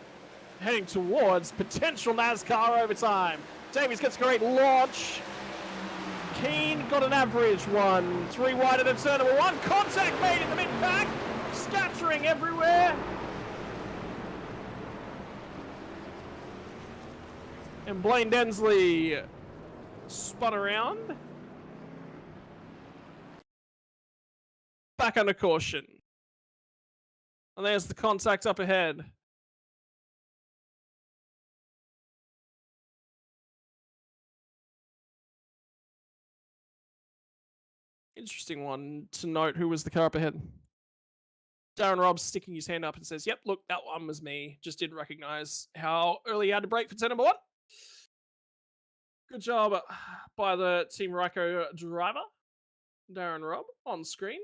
Heading towards potential NASCAR overtime. Davies gets a great launch. Keane got an average one. 3 wide at turn number 1. Contact made in the mid-pack. Scattering everywhere. And Blaine Densley spun around. Back under caution. And there's the contact up ahead. Interesting one to note who was the car up ahead. Darren Robb's sticking his hand up and says, yep, look, that one was me. Just didn't recognize how early he had to brake for turn number 1. Good job by the Team Ryko driver, Darren Robb, on screen.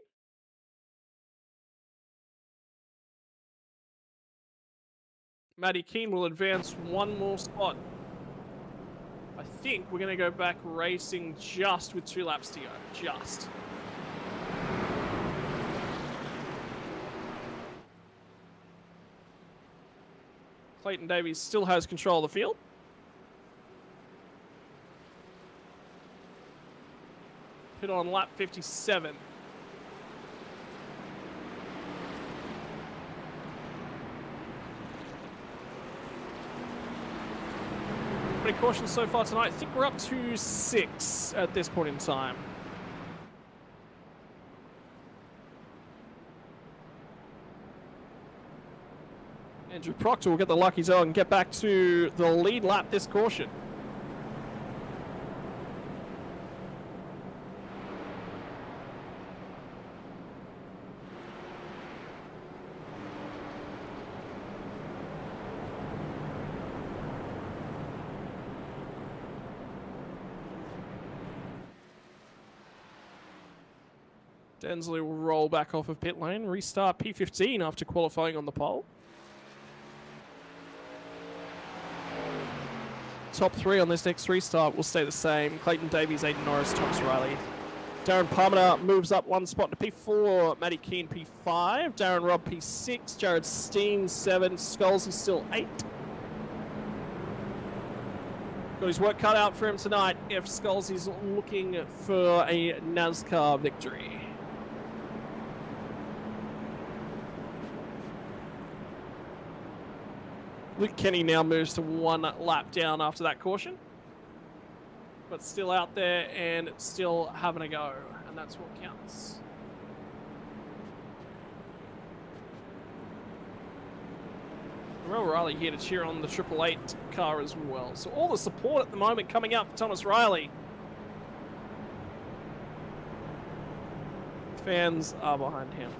Matty Keane will advance 1 more spot. I think we're going to go back racing just with 2 laps to go. Just. Clayton Davies still has control of the field. Pit on lap 57. How many cautions so far tonight? I think we're up to 6 at this point in time. Andrew Proctor will get the lucky zone and get back to the lead lap this caution. Densley will roll back off of pit lane, restart P15 after qualifying on the pole. Top 3 on this next restart will stay the same. Clayton Davies, Aiden Norris, Thomas Riley. Darren Palmer moves up 1 spot to P4. Matty Keane P5. Darren Robb P6. Jared Steen 7. Scalzi still 8. Got his work cut out for him tonight if Scalzi's looking for a NASCAR victory. Luke Kenny now moves to 1 lap down after that caution. But still out there and still having a go. And that's what counts. Well, Riley here to cheer on the 888 car as well. So all the support at the moment coming out for Thomas Riley. Fans are behind him.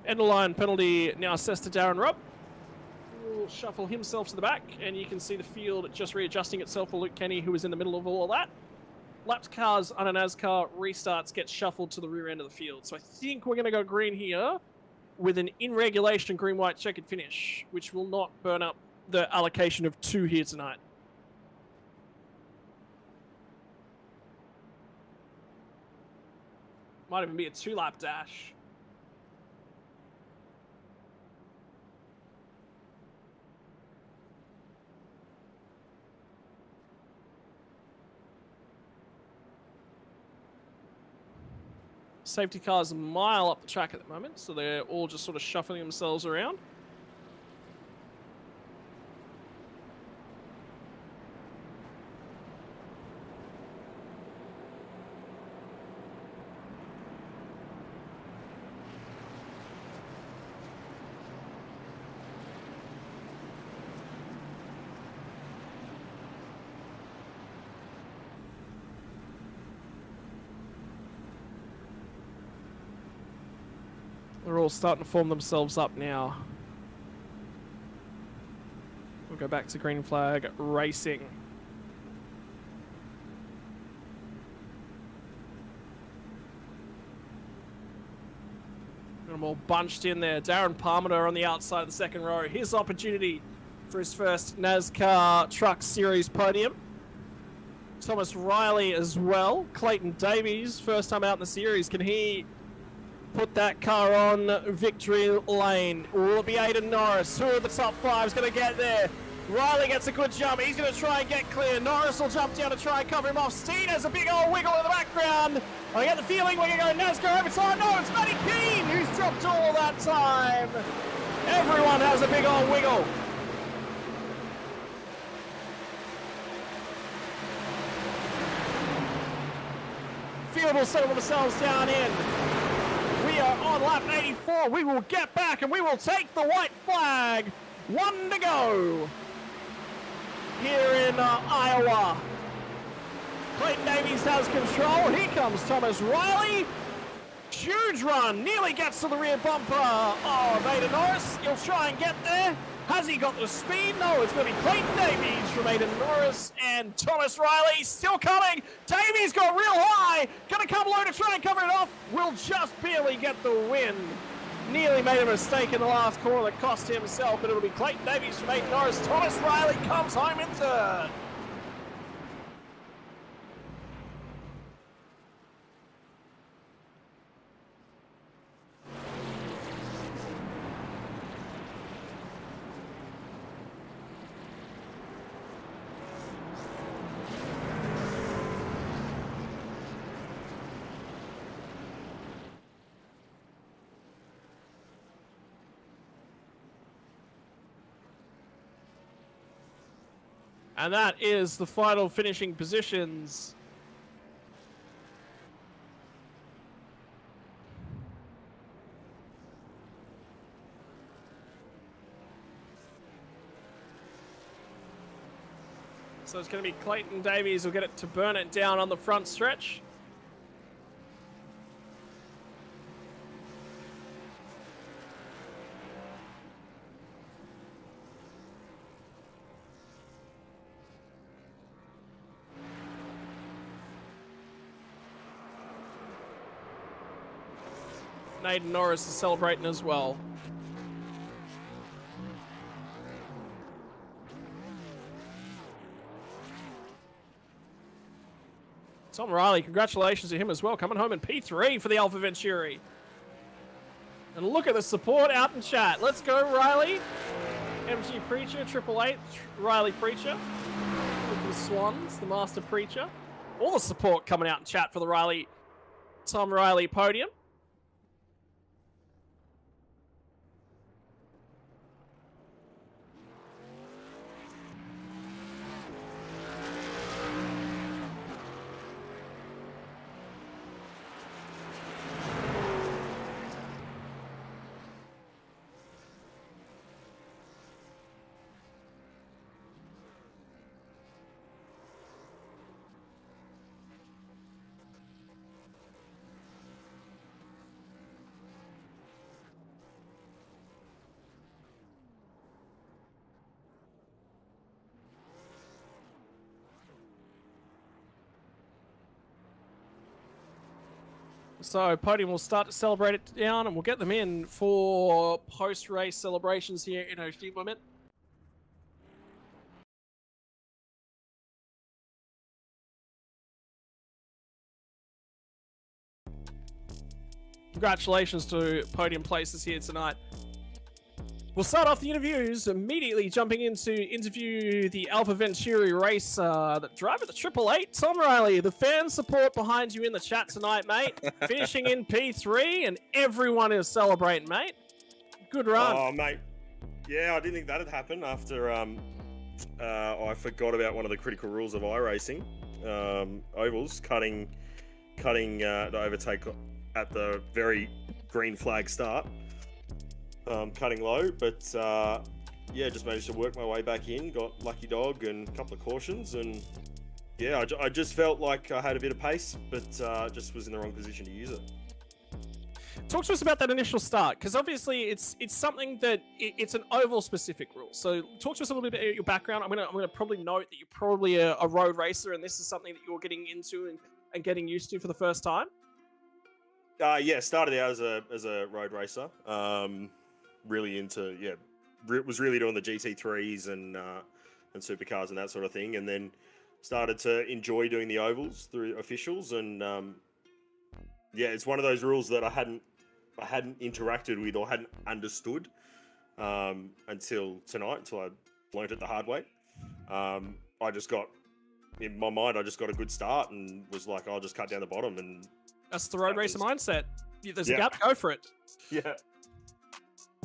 End of line penalty now assessed to Darren Robb. Will shuffle himself to the back, and you can see the field just readjusting itself for Luke Kenny, who is in the middle of all that. Lapped cars on a NASCAR restarts get shuffled to the rear end of the field. So I think we're going to go green here with an in-regulation green-white checkered finish, which will not burn up the allocation of 2 here tonight. Might even be a 2-lap dash. Safety cars a mile up the track at the moment, so they're all just sort of shuffling themselves around. They're all starting to form themselves up now. We'll go back to green flag racing. Got them all bunched in there. Darren Palmer on the outside of the second row. His opportunity for his first NASCAR Truck Series podium. Thomas Riley as well. Clayton Davies, first time out in the series. Can he put that car on victory lane? Will it be Aiden Norris? Who of the top five is going to get there? Riley gets a good jump. He's going to try and get clear. Norris will jump down to try and cover him off. Steen has a big old wiggle in the background. I get the feeling we're going to go NASCAR overtime. No, it's Matty Keane who's dropped all that time. Everyone has a big old wiggle. Field will settle themselves down in. We are on lap 84. We will get back and we will take the white flag. 1 to go here in Iowa. Clayton Davies has control. Here comes Thomas Riley. Huge run. Nearly gets to the rear bumper of Aiden Norris. He'll try and get there. Has he got the speed? No, it's going to be Clayton Davies from Aiden Norris and Thomas Riley still coming. Davies got real high. Going to come low to try and cover it off. Will just barely get the win. Nearly made a mistake in the last corner that cost himself, but it'll be Clayton Davies from Aiden Norris. Thomas Riley comes home in third. And that is the final finishing positions. So it's going to be Clayton Davies who'll get it to burn it down on the front stretch. Aiden Norris is celebrating as well. Tom Riley, congratulations to him as well, coming home in P3 for the Alpha Venturi. And look at the support out in chat. Let's go, Riley. MG Preacher, 888, Riley Preacher. Look for the Swans, the Master Preacher. All the support coming out in chat for the Tom Riley podium. So podium will start to celebrate it down and we'll get them in for post-race celebrations here in a few moments. Congratulations to podium places here tonight. We'll start off the interviews immediately jumping into interview the Alpha Venturi race, the driver, the 888, Tom Riley. The fan support behind you in the chat tonight, mate. Finishing in P3 and everyone is celebrating, mate. Good run. Oh, mate. Yeah, I didn't think that'd happen after I forgot about one of the critical rules of iRacing. Ovals, cutting the overtake at the very green flag start. Cutting low, but yeah, just managed to work my way back in, got lucky dog and a couple of cautions, and yeah, I just felt like I had a bit of pace, but just was in the wrong position to use it. Talk to us about that initial start, because obviously it's something that it's an oval specific rule. So talk to us a little bit about your background. I'm gonna probably note that you're probably a road racer, and this is something that you're getting into and getting used to for the first time. Yeah, started out as a road racer. Really into was really doing the GT3s and supercars and that sort of thing, and then started to enjoy doing the ovals through officials, and it's one of those rules that I hadn't interacted with or hadn't understood until tonight, until I learnt it the hard way. I just got, in my mind, I just got a good start and was like, I'll just cut down the bottom, and that's the road racer mindset. There's a gap, go for it. Yeah.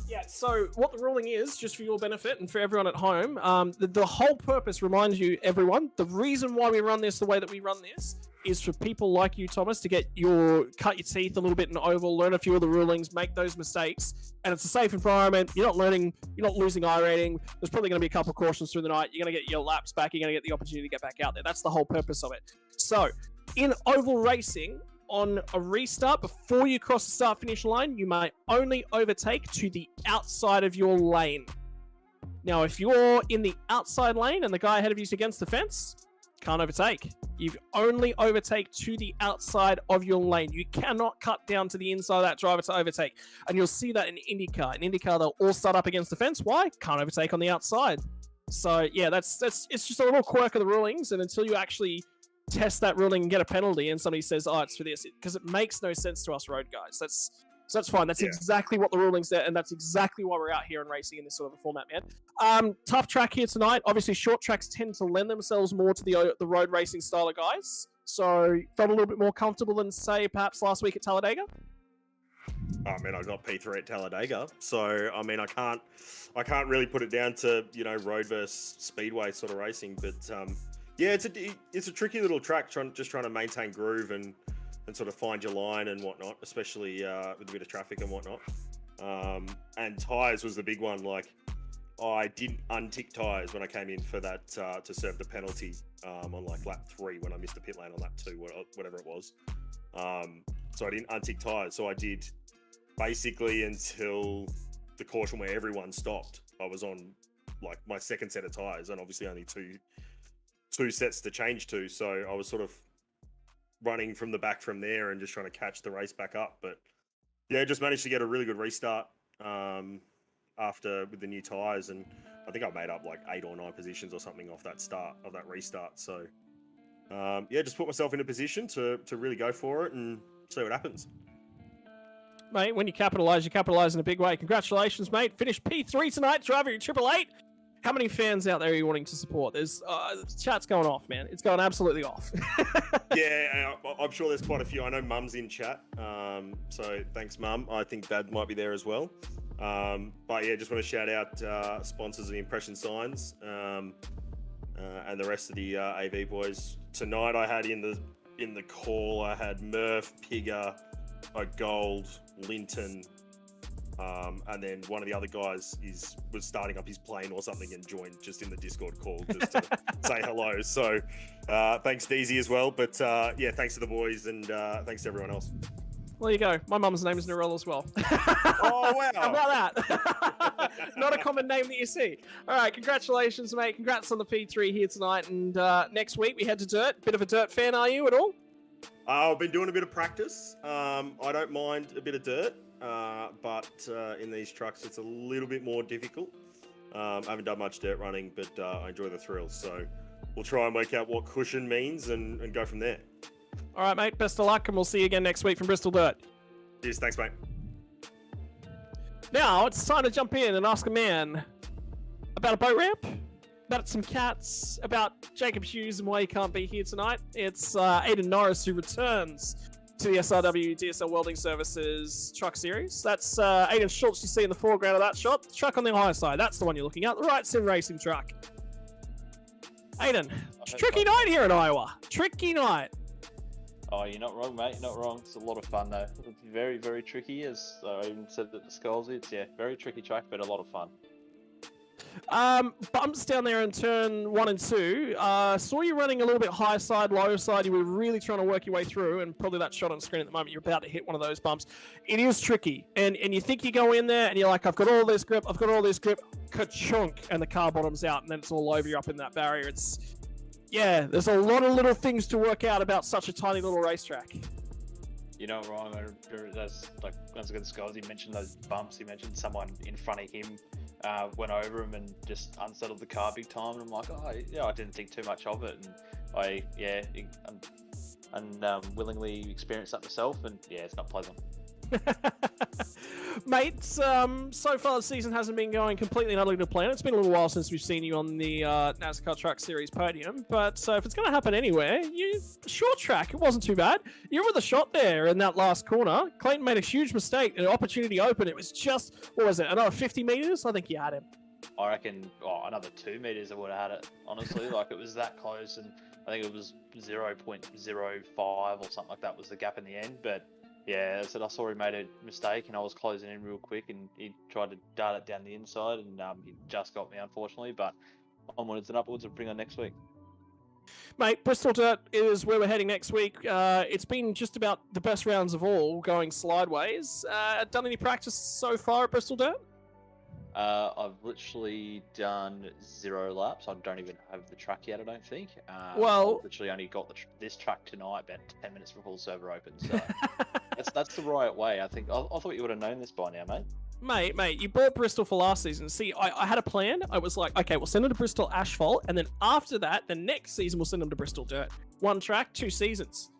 Yeah, so what the ruling is, just for your benefit and for everyone at home, the whole purpose, reminds you, everyone, the reason why we run this the way that we run this is for people like you, Thomas, to cut your teeth a little bit in oval, learn a few of the rulings, make those mistakes, and it's a safe environment. You're not losing iRating. There's probably going to be a couple of cautions through the night. You're going to get your laps back. You're going to get the opportunity to get back out there. That's the whole purpose of it. So, in oval racing, on a restart, before you cross the start-finish line, you may only overtake to the outside of your lane. Now, if you're in the outside lane and the guy ahead of you is against the fence, can't overtake. You only overtake to the outside of your lane. You cannot cut down to the inside of that driver to overtake. And you'll see that in IndyCar. In IndyCar, they'll all start up against the fence. Why? Can't overtake on the outside. So, yeah, it's just a little quirk of the rulings, and until you actually test that ruling and get a penalty and somebody says, oh, it's for this, because it makes no sense to us road guys. That's fine. That's exactly what the ruling's there, and that's exactly why we're out here and racing in this sort of a format, man. Tough track here tonight. Obviously, short tracks tend to lend themselves more to the road racing style of guys. So, felt a little bit more comfortable than, say, perhaps last week at Talladega? I mean, I got P3 at Talladega, so I mean, I can't really put it down to road versus speedway sort of racing, but yeah, it's a tricky little track, trying to maintain groove and sort of find your line and whatnot, especially with a bit of traffic and whatnot. And tyres was the big one. Like, I didn't untick tyres when I came in for that to serve the penalty on like lap 3 when I missed the pit lane on lap 2, whatever it was. So I didn't untick tyres. So I did basically until the caution where everyone stopped. I was on like my second set of tyres, and obviously only two sets to change to. So I was sort of running from the back from there and just trying to catch the race back up. But yeah, just managed to get a really good restart after with the new tyres, and I think I made up like 8 or 9 positions or something off that restart. So yeah, just put myself in a position to really go for it and see what happens. Mate, when you capitalise in a big way. Congratulations, mate. Finished P3 tonight, driving your 888. How many fans out there are you wanting to support? There's chat's going off, man. It's going absolutely off. Yeah, I'm sure there's quite a few. I know Mum's in chat, so thanks, Mum. I think Dad might be there as well. But yeah, just want to shout out sponsors of the Impression Signs and the rest of the AV boys. Tonight I had in the call, I had Murph, Pigger, Gold, Linton, and then one of the other guys was starting up his plane or something and joined just in the Discord call just to say hello. So thanks DZ as well, but yeah, thanks to the boys and thanks to everyone else. Well, there you go. My mum's name is Narelle as well. Oh, wow. How about that? Not a common name that you see. All right, congratulations, mate. Congrats on the P3 here tonight. And next week we head to Dirt. Bit of a Dirt fan, are you at all? I've been doing a bit of practice. I don't mind a bit of dirt, but in these trucks it's a little bit more difficult. I haven't done much dirt running, but I enjoy the thrill. So we'll try and work out what cushion means and go from there. All right, mate. Best of luck, and we'll see you again next week from Bristol Dirt. Cheers. Thanks, mate. Now it's time to jump in and ask a man about a boat ramp, about some cats, about Jacob Hughes and why he can't be here tonight. It's Aidan Norris who returns to the SRW DSL Welding Services truck series. That's Aidan Schultz you see in the foreground of that shot. The truck on the higher side, that's the one you're looking at. The right sim racing truck. Aidan, tricky night here in Iowa. Tricky night. Oh, you're not wrong, mate. You're not wrong. It's a lot of fun, though. It's very, very tricky, as I even said at the Skulls. It's, yeah, very tricky track, but a lot of fun. Bumps down there in turn 1 and 2. Saw you running a little bit high side, low side. You were really trying to work your way through, and probably that shot on screen at the moment, you're about to hit one of those bumps. It is tricky, and you think you go in there, and you're like, I've got all this grip, ka-chunk, and the car bottoms out, and then it's all over you up in that barrier. Yeah, there's a lot of little things to work out about such a tiny little racetrack. You're not wrong. That's like once again, Scott, he mentioned those bumps. He mentioned someone in front of him went over him and just unsettled the car big time. And I'm like, oh yeah, I didn't think too much of it, and I willingly experienced that myself, and yeah, it's not pleasant. Mate, so far the season hasn't been going completely and utterly to plan. It's been a little while since we've seen you on the NASCAR Truck Series podium, but if it's going to happen anywhere, short track, it wasn't too bad. You were the shot there in that last corner. Clayton made a huge mistake, an opportunity open. It was just, what was it, another 50 meters? I think you had him. I reckon another 2 meters I would have had it, honestly. Like, it was that close, and I think it was 0.05 or something like that was the gap in the end, but yeah, I saw he made a mistake, and I was closing in real quick, and he tried to dart it down the inside, and he just got me, unfortunately. But onwards and upwards, we'll bring on next week. Mate, Bristol Dirt is where we're heading next week. It's been just about the best rounds of all, going slideways. Done any practice so far at Bristol Dirt? I've literally done 0 laps. I don't even have the track yet, I don't think. Well, I literally only got this track tonight, about 10 minutes before the server opened. So that's the right way. I think. I thought you would have known this by now, mate. Mate, you bought Bristol for last season. See, I had a plan. I was like, okay, we'll send them to Bristol Asphalt, and then after that, the next season we'll send them to Bristol Dirt. 1 track, 2 seasons.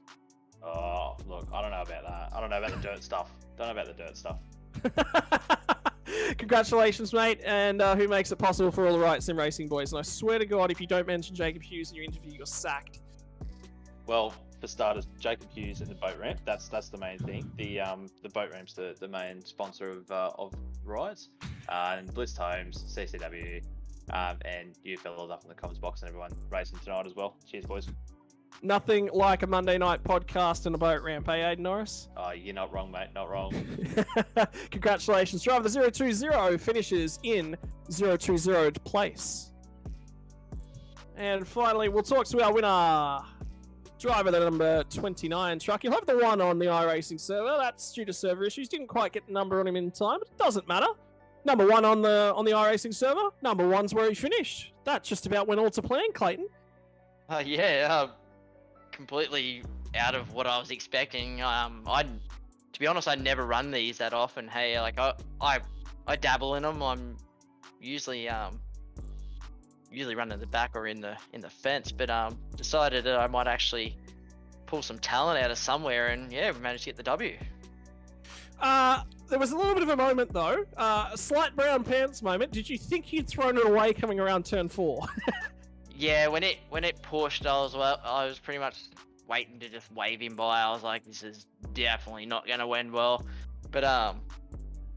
Oh, look, I don't know about that. I don't know about the dirt stuff. Congratulations, mate, and who makes it possible for all the right sim racing boys. And I swear to God, if you don't mention Jacob Hughes in your interview, you're sacked. Well, for starters, Jacob Hughes and the boat ramp. That's the main thing. The boat ramp's the main sponsor of rides. And Blitz Homes, CCW, and you fellas up in the comments box and everyone racing tonight as well. Cheers, boys. Nothing like a Monday night podcast and a boat ramp, eh, Aiden Norris? Oh, you're not wrong, mate. Not wrong. Congratulations. Driver the 020 finishes in 020 place. And finally, we'll talk to our winner. Driver the number 29 truck. You'll have the one on the iRacing server. That's due to server issues. Didn't quite get the number on him in time, but it doesn't matter. Number 1 on the iRacing server. Number 1's where he finished. That just about went all to plan, Clayton. Completely out of what I was expecting. To be honest, I never run these that often. Hey, like I dabble in them. I'm usually running at the back or in the fence, but decided that I might actually pull some talent out of somewhere, and yeah, we managed to get the W. There was a little bit of a moment though, a slight brown pants moment. Did you think you'd thrown it away coming around turn 4? Yeah, when it pushed, I was pretty much waiting to just wave him by. I was like, this is definitely not going to end well. But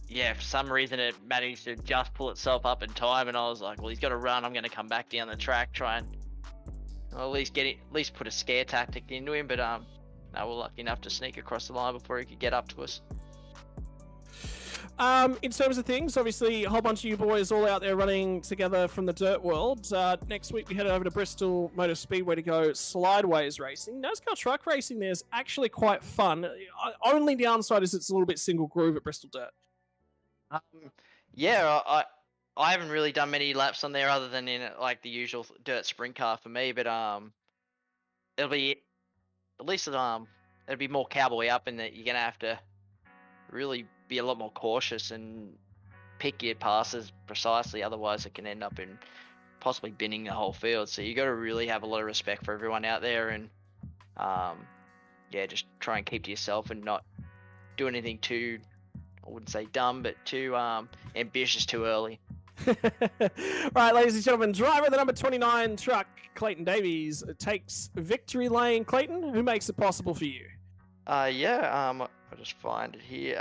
yeah, for some reason it managed to just pull itself up in time, and I was like, well, he's got to run. I'm going to come back down the track, try and at least put a scare tactic into him. But no, we're lucky enough to sneak across the line before he could get up to us. In terms of things, obviously a whole bunch of you boys all out there running together from the dirt world. Next week we head over to Bristol Motor Speedway to go slideways racing. NASCAR truck racing there is actually quite fun. Only downside is it's a little bit single groove at Bristol Dirt. Yeah, I haven't really done many laps on there other than in like the usual dirt sprint car for me, but it'll be at least it'll be more cowboy up in that you're gonna have to really be a lot more cautious and pick your passes precisely, otherwise it can end up in possibly binning the whole field. So you got to really have a lot of respect for everyone out there, and yeah, just try and keep to yourself and not do anything too, I wouldn't say dumb, but too ambitious too early. Right, ladies and gentlemen, driver the number 29 truck, Clayton Davies, takes victory lane. Clayton, who makes it possible for you? I'll just find it here.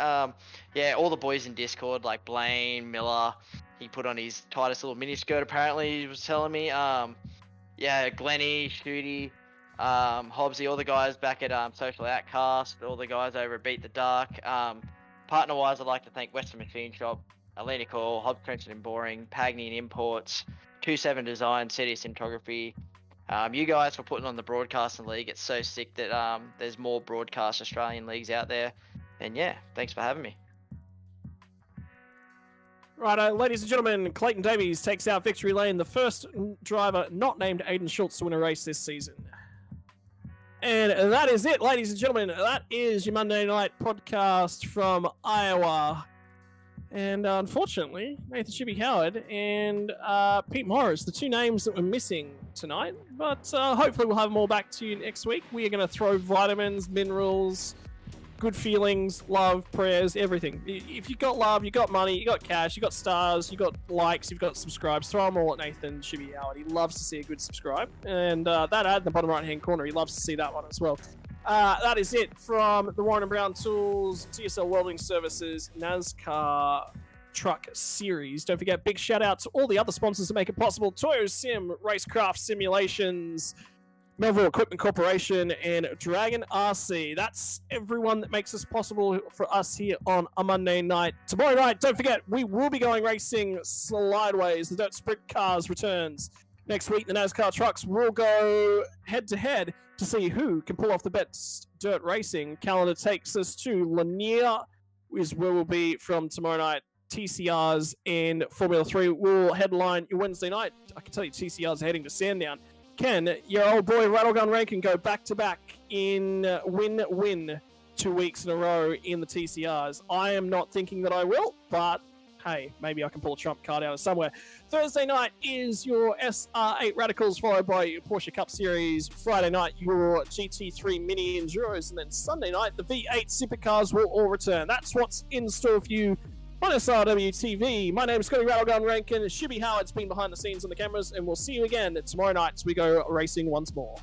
Yeah, all the boys in Discord, like Blaine, Miller, he put on his tightest little mini skirt apparently, he was telling me. Yeah, Glenny, Shooty, Hobbsy, all the guys back at Social Outcast, all the guys over at Beat the Dark. Partner-wise, I'd like to thank Western Machine Shop, Atlantic Oil, Hobbs Crenton and Boring, Pagny and Imports, 27 Design, City Cinematography. You guys for putting on the broadcasting league. It's so sick that there's more broadcast Australian leagues out there. And yeah, thanks for having me. Right, ladies and gentlemen, Clayton Davies takes out victory lane, the first driver not named Aiden Schultz to win a race this season. And that is it, ladies and gentlemen. That is your Monday night podcast from Iowa. And unfortunately, Nathan Chippy Howard and Pete Morris, the two names that were missing tonight. But hopefully we'll have them all back to you next week. We are going to throw vitamins, minerals, good feelings, love, prayers, everything. If you got love, you got money, you got cash, you got stars, you got likes, you've got subscribes, throw them all at Nathan Chippy Howard. He loves to see a good subscribe. And that ad in the bottom right-hand corner, he loves to see that one as well. That is it from the Warren & Brown Tools, DSL Welding Services, NASCAR Truck Series. Don't forget, big shout out to all the other sponsors that make it possible. Toyo Sim, Racecraft Simulations, Melville Equipment Corporation, and Dragon RC. That's everyone that makes this possible for us here on a Monday night. Tomorrow night, don't forget, we will be going racing Slideways. The Dirt Sprint Cars returns. Next week, the NASCAR trucks will go head-to-head to see who can pull off the best dirt racing. Calendar takes us to Lanier, is where we'll be from tomorrow night. TCRs and Formula 3 will headline your Wednesday night. I can tell you TCRs are heading to Sandown. Can your old boy Rattlegun Rankin go back-to-back in win-win 2 weeks in a row in the TCRs? I am not thinking that I will, but hey, maybe I can pull a trump card out of somewhere. Thursday night is your SR8 Radicals, followed by your Porsche Cup Series. Friday night, your GT3 Mini Enduros. And then Sunday night, the V8 Supercars will all return. That's what's in store for you on SRW TV. My name is Scotty Rattlegun Rankin. Shibby Howard's been behind the scenes on the cameras, and we'll see you again tomorrow night as we go racing once more.